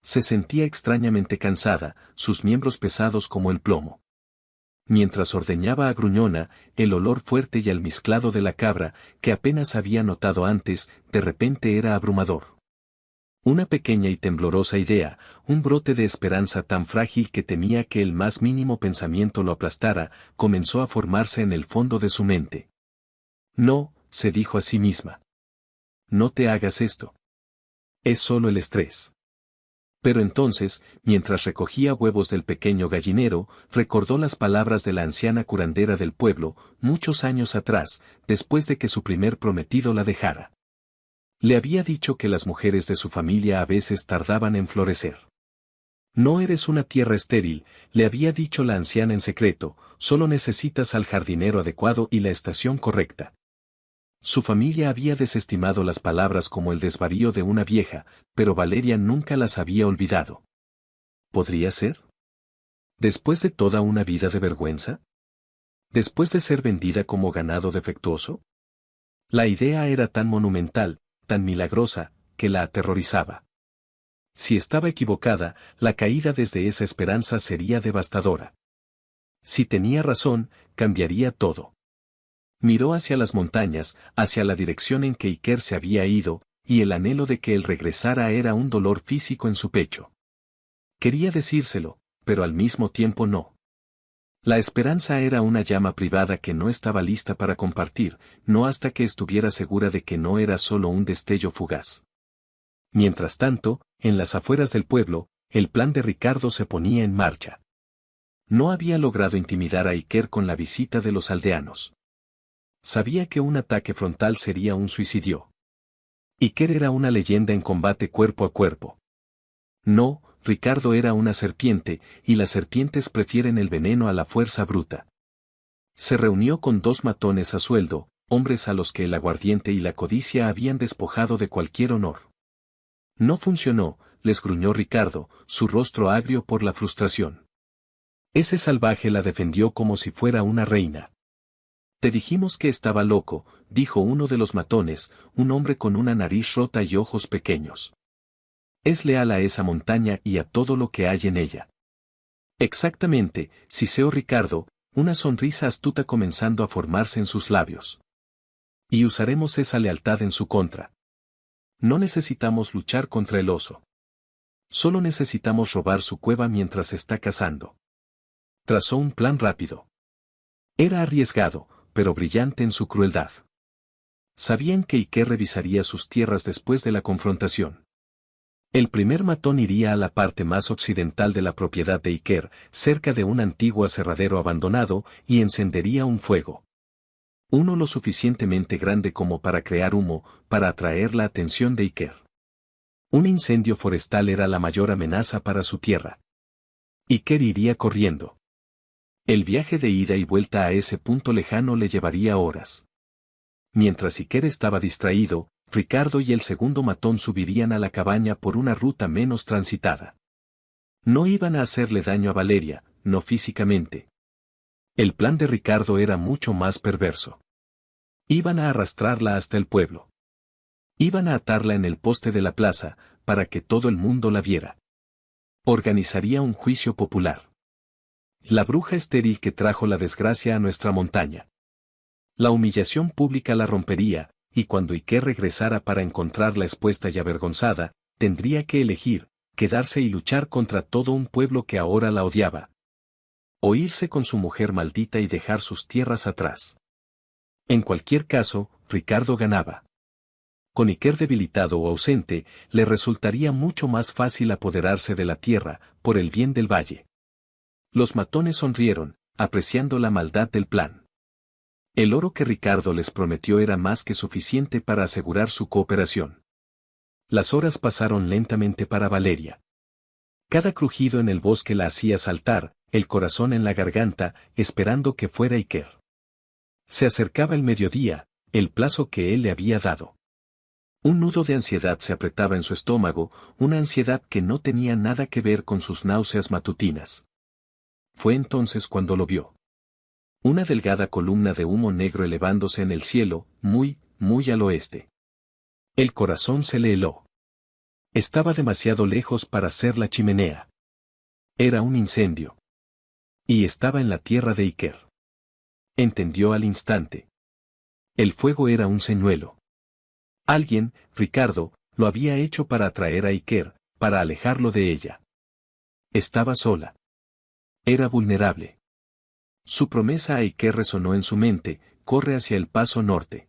Speaker 1: Se sentía extrañamente cansada, sus miembros pesados como el plomo. Mientras ordeñaba a Gruñona, el olor fuerte y almizclado de la cabra, que apenas había notado antes, de repente era abrumador. Una pequeña y temblorosa idea, un brote de esperanza tan frágil que temía que el más mínimo pensamiento lo aplastara, comenzó a formarse en el fondo de su mente. No, se dijo a sí misma. No te hagas esto. Es solo el estrés. Pero entonces, mientras recogía huevos del pequeño gallinero, recordó las palabras de la anciana curandera del pueblo, muchos años atrás, después de que su primer prometido la dejara. Le había dicho que las mujeres de su familia a veces tardaban en florecer. No eres una tierra estéril, le había dicho la anciana en secreto, solo necesitas al jardinero adecuado y la estación correcta. Su familia había desestimado las palabras como el desvarío de una vieja, pero Valeria nunca las había olvidado. ¿Podría ser? ¿Después de toda una vida de vergüenza? ¿Después de ser vendida como ganado defectuoso? La idea era tan monumental, tan milagrosa, que la aterrorizaba. Si estaba equivocada, la caída desde esa esperanza sería devastadora. Si tenía razón, cambiaría todo. Miró hacia las montañas, hacia la dirección en que Iker se había ido, y el anhelo de que él regresara era un dolor físico en su pecho. Quería decírselo, pero al mismo tiempo no. La esperanza era una llama privada que no estaba lista para compartir, no hasta que estuviera segura de que no era solo un destello fugaz. Mientras tanto, en las afueras del pueblo, el plan de Ricardo se ponía en marcha. No había logrado intimidar a Iker con la visita de los aldeanos. Sabía que un ataque frontal sería un suicidio. Iker era una leyenda en combate cuerpo a cuerpo. No, Ricardo era una serpiente, y las serpientes prefieren el veneno a la fuerza bruta. Se reunió con 2 matones a sueldo, hombres a los que el aguardiente y la codicia habían despojado de cualquier honor. No funcionó, les gruñó Ricardo, su rostro agrio por la frustración. Ese salvaje la defendió como si fuera una reina. Te dijimos que estaba loco, dijo uno de los matones, un hombre con una nariz rota y ojos pequeños. Es leal a esa montaña y a todo lo que hay en ella. Exactamente, siseó Ricardo, una sonrisa astuta comenzando a formarse en sus labios. Y usaremos esa lealtad en su contra. No necesitamos luchar contra el oso. Solo necesitamos robar su cueva mientras está cazando. Trazó un plan rápido. Era arriesgado, pero brillante en su crueldad. Sabían que Iker revisaría sus tierras después de la confrontación. El primer matón iría a la parte más occidental de la propiedad de Iker, cerca de un antiguo aserradero abandonado, y encendería un fuego. Uno lo suficientemente grande como para crear humo, para atraer la atención de Iker. Un incendio forestal era la mayor amenaza para su tierra. Iker iría corriendo. El viaje de ida y vuelta a ese punto lejano le llevaría horas. Mientras Iker estaba distraído, Ricardo y el segundo matón subirían a la cabaña por una ruta menos transitada. No iban a hacerle daño a Valeria, no físicamente. El plan de Ricardo era mucho más perverso. Iban a arrastrarla hasta el pueblo. Iban a atarla en el poste de la plaza, para que todo el mundo la viera. Organizaría un juicio popular. La bruja estéril que trajo la desgracia a nuestra montaña. La humillación pública la rompería, y cuando Iker regresara para encontrarla expuesta y avergonzada, tendría que elegir, quedarse y luchar contra todo un pueblo que ahora la odiaba. O irse con su mujer maldita y dejar sus tierras atrás. En cualquier caso, Ricardo ganaba. Con Iker debilitado o ausente, le resultaría mucho más fácil apoderarse de la tierra, por el bien del valle. Los matones sonrieron, apreciando la maldad del plan. El oro que Ricardo les prometió era más que suficiente para asegurar su cooperación. Las horas pasaron lentamente para Valeria. Cada crujido en el bosque la hacía saltar, el corazón en la garganta, esperando que fuera Iker. Se acercaba el mediodía, el plazo que él le había dado. Un nudo de ansiedad se apretaba en su estómago, una ansiedad que no tenía nada que ver con sus náuseas matutinas. Fue entonces cuando lo vio. Una delgada columna de humo negro elevándose en el cielo, muy, muy al oeste. El corazón se le heló. Estaba demasiado lejos para ser la chimenea. Era un incendio. Y estaba en la tierra de Iker. Entendió al instante. El fuego era un señuelo. Alguien, Ricardo, lo había hecho para atraer a Iker, para alejarlo de ella. Estaba sola. Era vulnerable. Su promesa a Iker resonó en su mente, corre hacia el paso norte.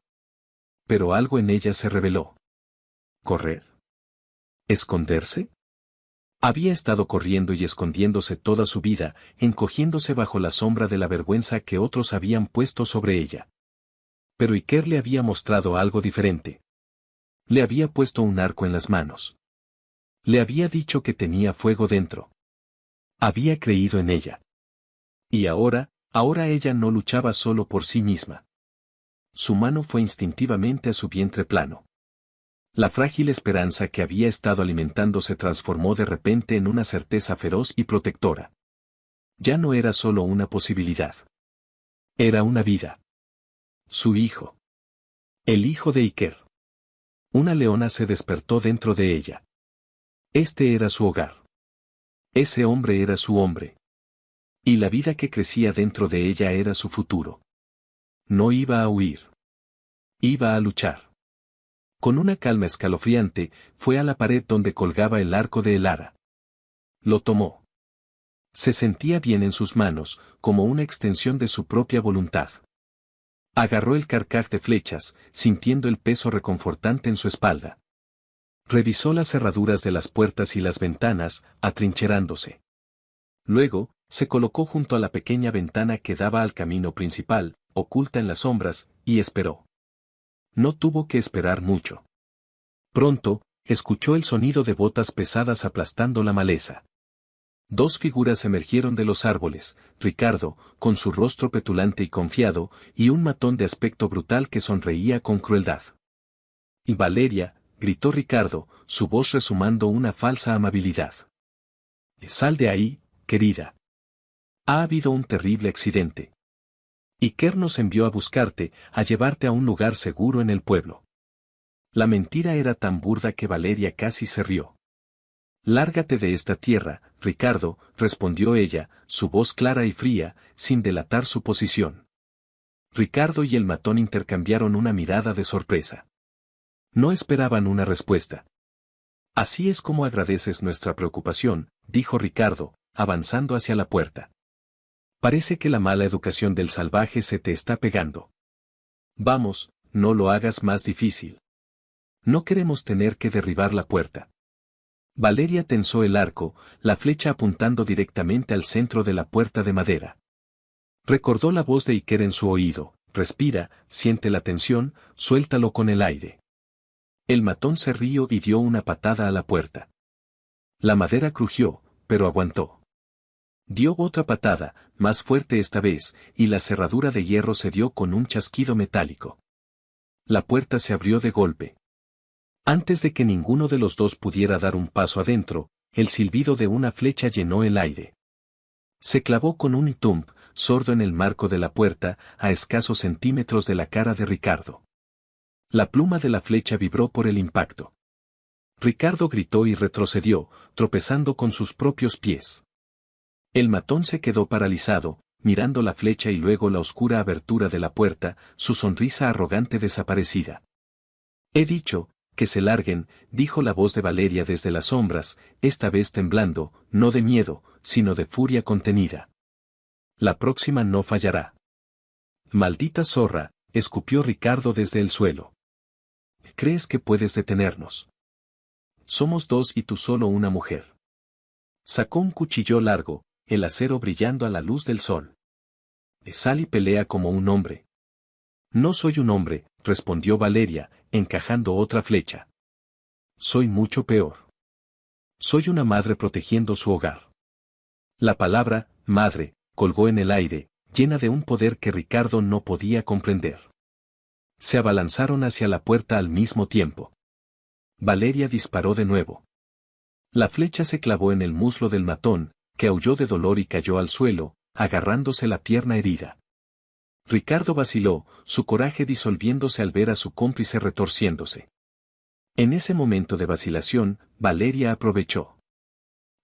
Speaker 1: Pero algo en ella se reveló. ¿Correr? ¿Esconderse? Había estado corriendo y escondiéndose toda su vida, encogiéndose bajo la sombra de la vergüenza que otros habían puesto sobre ella. Pero Iker le había mostrado algo diferente. Le había puesto un arco en las manos. Le había dicho que tenía fuego dentro. Había creído en ella. Y ahora, Ahora ella no luchaba solo por sí misma. Su mano fue instintivamente a su vientre plano. La frágil esperanza que había estado alimentando se transformó de repente en una certeza feroz y protectora. Ya no era solo una posibilidad. Era una vida. Su hijo. El hijo de Iker. Una leona se despertó dentro de ella. Este era su hogar. Ese hombre era su hombre. Y la vida que crecía dentro de ella era su futuro. No iba a huir. Iba a luchar. Con una calma escalofriante, fue a la pared donde colgaba el arco de Elara. Lo tomó. Se sentía bien en sus manos, como una extensión de su propia voluntad. Agarró el carcaj de flechas, sintiendo el peso reconfortante en su espalda. Revisó las cerraduras de las puertas y las ventanas, atrincherándose. Luego, se colocó junto a la pequeña ventana que daba al camino principal, oculta en las sombras, y esperó. No tuvo que esperar mucho. Pronto, escuchó el sonido de botas pesadas aplastando la maleza. Dos figuras emergieron de los árboles, Ricardo, con su rostro petulante y confiado, y un matón de aspecto brutal que sonreía con crueldad. Y Valeria, gritó Ricardo, su voz resumando una falsa amabilidad. Sal de ahí, querida. Ha habido un terrible accidente. Iker nos envió a buscarte, a llevarte a un lugar seguro en el pueblo. La mentira era tan burda que Valeria casi se rió. Lárgate de esta tierra, Ricardo, respondió ella, su voz clara y fría, sin delatar su posición. Ricardo y el matón intercambiaron una mirada de sorpresa. No esperaban una respuesta. Así es como agradeces nuestra preocupación, dijo Ricardo, avanzando hacia la puerta. Parece que la mala educación del salvaje se te está pegando. Vamos, no lo hagas más difícil. No queremos tener que derribar la puerta. Valeria tensó el arco, la flecha apuntando directamente al centro de la puerta de madera. Recordó la voz de Iker en su oído, respira, siente la tensión, suéltalo con el aire. El matón se rió y dio una patada a la puerta. La madera crujió, pero aguantó. Dio otra patada, más fuerte esta vez, y la cerradura de hierro se dio con un chasquido metálico. La puerta se abrió de golpe. Antes de que ninguno de los dos pudiera dar un paso adentro, el silbido de una flecha llenó el aire. Se clavó con un tump, sordo en el marco de la puerta, a escasos centímetros de la cara de Ricardo. La pluma de la flecha vibró por el impacto. Ricardo gritó y retrocedió, tropezando con sus propios pies. El matón se quedó paralizado, mirando la flecha y luego la oscura abertura de la puerta, su sonrisa arrogante desaparecida. He dicho, que se larguen, dijo la voz de Valeria desde las sombras, esta vez temblando, no de miedo, sino de furia contenida. La próxima no fallará. Maldita zorra, escupió Ricardo desde el suelo. ¿Crees que puedes detenernos? Somos dos y tú solo una mujer. Sacó un cuchillo largo, el acero brillando a la luz del sol. Sal y pelea como un hombre. No soy un hombre, respondió Valeria, encajando otra flecha. Soy mucho peor. Soy una madre protegiendo su hogar. La palabra, madre, colgó en el aire, llena de un poder que Ricardo no podía comprender. Se abalanzaron hacia la puerta al mismo tiempo. Valeria disparó de nuevo. La flecha se clavó en el muslo del matón, que aulló de dolor y cayó al suelo, agarrándose la pierna herida. Ricardo vaciló, su coraje disolviéndose al ver a su cómplice retorciéndose. En ese momento de vacilación, Valeria aprovechó.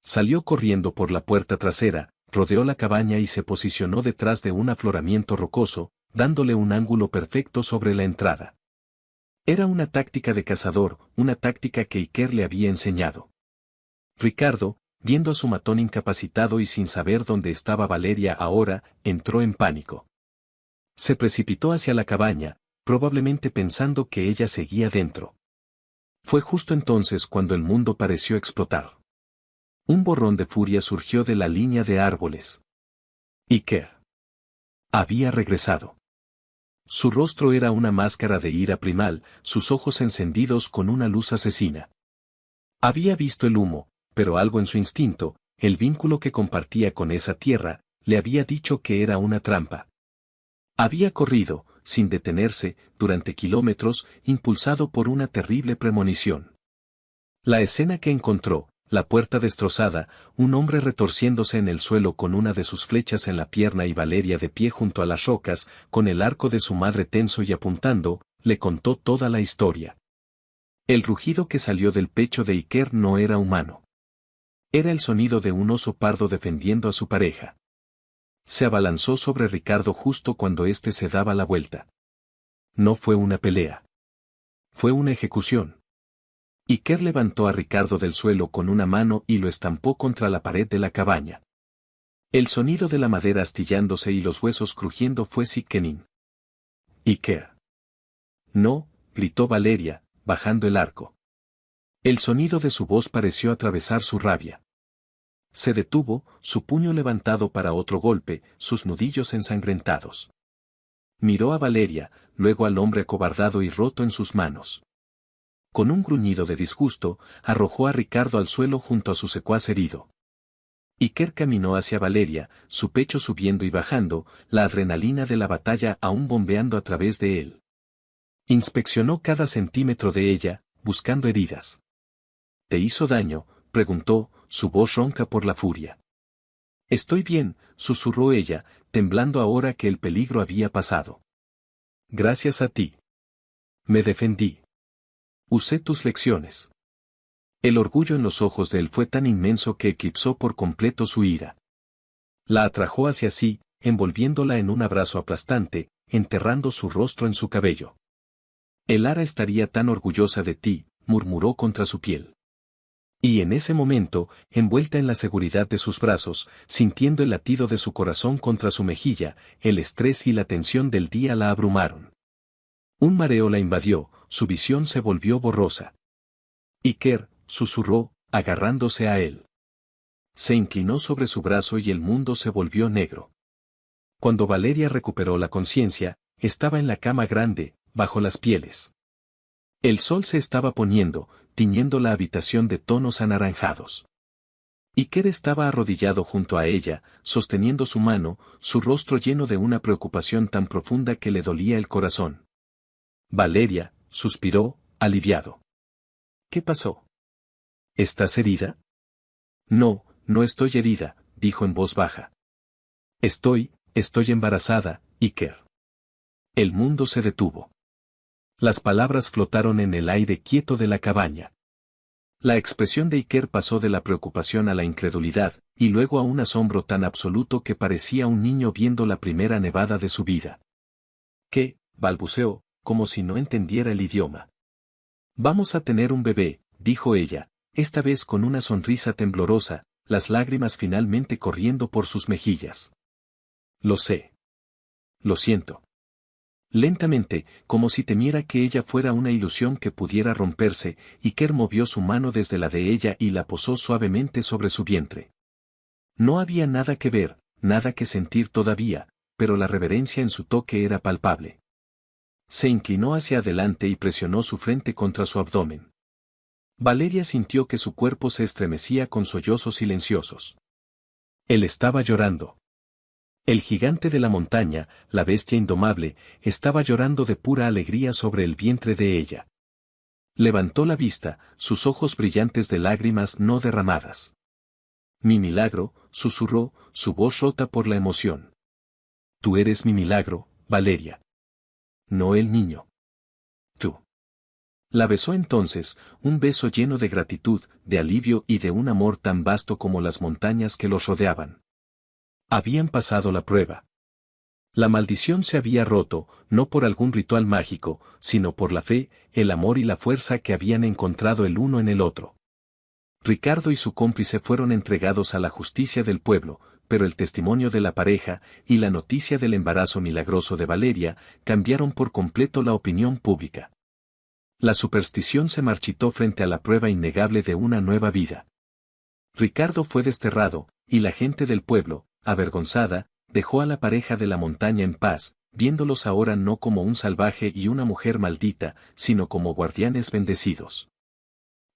Speaker 1: Salió corriendo por la puerta trasera, rodeó la cabaña y se posicionó detrás de un afloramiento rocoso, dándole un ángulo perfecto sobre la entrada. Era una táctica de cazador, una táctica que Iker le había enseñado. Ricardo, viendo a su matón incapacitado y sin saber dónde estaba Valeria ahora, entró en pánico. Se precipitó hacia la cabaña, probablemente pensando que ella seguía dentro. Fue justo entonces cuando el mundo pareció explotar. Un borrón de furia surgió de la línea de árboles. Iker había regresado. Su rostro era una máscara de ira primal, sus ojos encendidos con una luz asesina. Había visto el humo, pero algo en su instinto, el vínculo que compartía con esa tierra, le había dicho que era una trampa. Había corrido, sin detenerse, durante kilómetros, impulsado por una terrible premonición. La escena que encontró, la puerta destrozada, un hombre retorciéndose en el suelo con una de sus flechas en la pierna y Valeria de pie junto a las rocas, con el arco de su madre tenso y apuntando, le contó toda la historia. El rugido que salió del pecho de Iker no era humano. Era el sonido de un oso pardo defendiendo a su pareja. Se abalanzó sobre Ricardo justo cuando éste se daba la vuelta. No fue una pelea. Fue una ejecución. Iker levantó a Ricardo del suelo con una mano y lo estampó contra la pared de la cabaña. El sonido de la madera astillándose y los huesos crujiendo fue sickening. Iker. No, gritó Valeria, bajando el arco. El sonido de su voz pareció atravesar su rabia. Se detuvo, su puño levantado para otro golpe, sus nudillos ensangrentados. Miró a Valeria, luego al hombre acobardado y roto en sus manos. Con un gruñido de disgusto, arrojó a Ricardo al suelo junto a su secuaz herido. Iker caminó hacia Valeria, su pecho subiendo y bajando, la adrenalina de la batalla aún bombeando a través de él. Inspeccionó cada centímetro de ella, buscando heridas. ¿Te hizo daño?, preguntó, su voz ronca por la furia. Estoy bien, susurró ella, temblando ahora que el peligro había pasado. Gracias a ti. Me defendí. Usé tus lecciones. El orgullo en los ojos de él fue tan inmenso que eclipsó por completo su ira. La atrajo hacia sí, envolviéndola en un abrazo aplastante, enterrando su rostro en su cabello. Elara estaría tan orgullosa de ti, murmuró contra su piel. Y en ese momento, envuelta en la seguridad de sus brazos, sintiendo el latido de su corazón contra su mejilla, el estrés y la tensión del día la abrumaron. Un mareo la invadió, su visión se volvió borrosa. Iker, susurró, agarrándose a él. Se inclinó sobre su brazo y el mundo se volvió negro. Cuando Valeria recuperó la conciencia, estaba en la cama grande, bajo las pieles. El sol se estaba poniendo, tiñendo la habitación de tonos anaranjados. Iker estaba arrodillado junto a ella, sosteniendo su mano, su rostro lleno de una preocupación tan profunda que le dolía el corazón. Valeria, suspiró, aliviado. ¿Qué pasó? ¿Estás herida? No, no estoy herida, dijo en voz baja. Estoy embarazada, Iker. El mundo se detuvo. Las palabras flotaron en el aire quieto de la cabaña. La expresión de Iker pasó de la preocupación a la incredulidad, y luego a un asombro tan absoluto que parecía un niño viendo la primera nevada de su vida. ¿Qué? Balbuceó, como si no entendiera el idioma. Vamos a tener un bebé, dijo ella, esta vez con una sonrisa temblorosa, las lágrimas finalmente corriendo por sus mejillas. Lo sé. Lo siento. Lentamente, como si temiera que ella fuera una ilusión que pudiera romperse, Iker movió su mano desde la de ella y la posó suavemente sobre su vientre. No había nada que ver, nada que sentir todavía, pero la reverencia en su toque era palpable. Se inclinó hacia adelante y presionó su frente contra su abdomen. Valeria sintió que su cuerpo se estremecía con sollozos silenciosos. Él estaba llorando. El gigante de la montaña, la bestia indomable, estaba llorando de pura alegría sobre el vientre de ella. Levantó la vista, sus ojos brillantes de lágrimas no derramadas. Mi milagro, susurró, su voz rota por la emoción. Tú eres mi milagro, Valeria. No el niño. Tú. La besó entonces, un beso lleno de gratitud, de alivio y de un amor tan vasto como las montañas que los rodeaban. Habían pasado la prueba. La maldición se había roto, no por algún ritual mágico, sino por la fe, el amor y la fuerza que habían encontrado el uno en el otro. Ricardo y su cómplice fueron entregados a la justicia del pueblo, pero el testimonio de la pareja y la noticia del embarazo milagroso de Valeria cambiaron por completo la opinión pública. La superstición se marchitó frente a la prueba innegable de una nueva vida. Ricardo fue desterrado, y la gente del pueblo, avergonzada, dejó a la pareja de la montaña en paz, viéndolos ahora no como un salvaje y una mujer maldita, sino como guardianes bendecidos.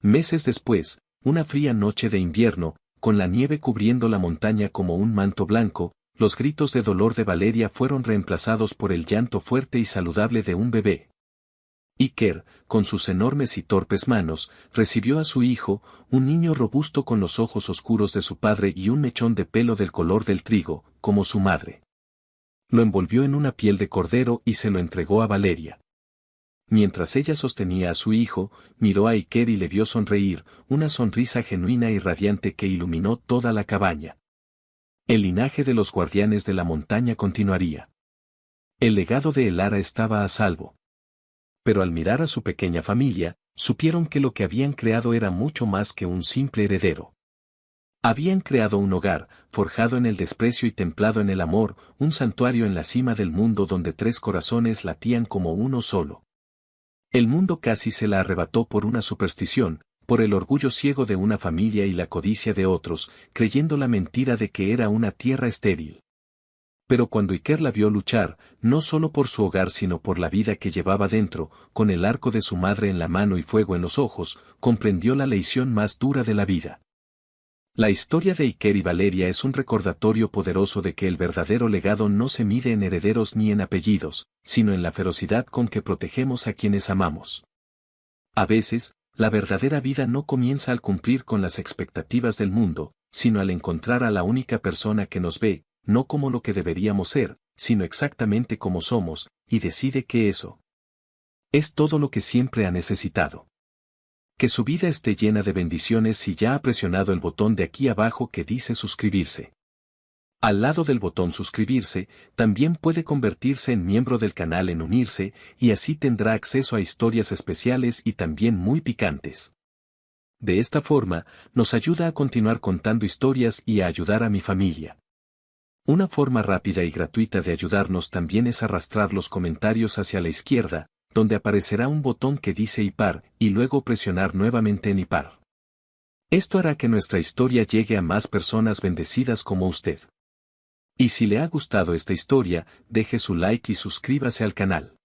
Speaker 1: Meses después, una fría noche de invierno, con la nieve cubriendo la montaña como un manto blanco, los gritos de dolor de Valeria fueron reemplazados por el llanto fuerte y saludable de un bebé. Iker, con sus enormes y torpes manos, recibió a su hijo, un niño robusto con los ojos oscuros de su padre y un mechón de pelo del color del trigo, como su madre. Lo envolvió en una piel de cordero y se lo entregó a Valeria. Mientras ella sostenía a su hijo, miró a Iker y le vio sonreír, una sonrisa genuina y radiante que iluminó toda la cabaña. El linaje de los guardianes de la montaña continuaría. El legado de Elara estaba a salvo. Pero al mirar a su pequeña familia, supieron que lo que habían creado era mucho más que un simple heredero. Habían creado un hogar, forjado en el desprecio y templado en el amor, un santuario en la cima del mundo donde 3 corazones latían como uno solo. El mundo casi se la arrebató por una superstición, por el orgullo ciego de una familia y la codicia de otros, creyendo la mentira de que era una tierra estéril. Pero cuando Iker la vio luchar, no solo por su hogar sino por la vida que llevaba dentro, con el arco de su madre en la mano y fuego en los ojos, comprendió la lección más dura de la vida. La historia de Iker y Valeria es un recordatorio poderoso de que el verdadero legado no se mide en herederos ni en apellidos, sino en la ferocidad con que protegemos a quienes amamos. A veces, la verdadera vida no comienza al cumplir con las expectativas del mundo, sino al encontrar a la única persona que nos ve, no como lo que deberíamos ser, sino exactamente como somos, y decide que eso es todo lo que siempre ha necesitado. Que su vida esté llena de bendiciones si ya ha presionado el botón de aquí abajo que dice suscribirse. Al lado del botón suscribirse, también puede convertirse en miembro del canal en unirse, y así tendrá acceso a historias especiales y también muy picantes. De esta forma, nos ayuda a continuar contando historias y a ayudar a mi familia. Una forma rápida y gratuita de ayudarnos también es arrastrar los comentarios hacia la izquierda, donde aparecerá un botón que dice IPAR, y luego presionar nuevamente en IPAR. Esto hará que nuestra historia llegue a más personas bendecidas como usted. Y si le ha gustado esta historia, deje su like y suscríbase al canal.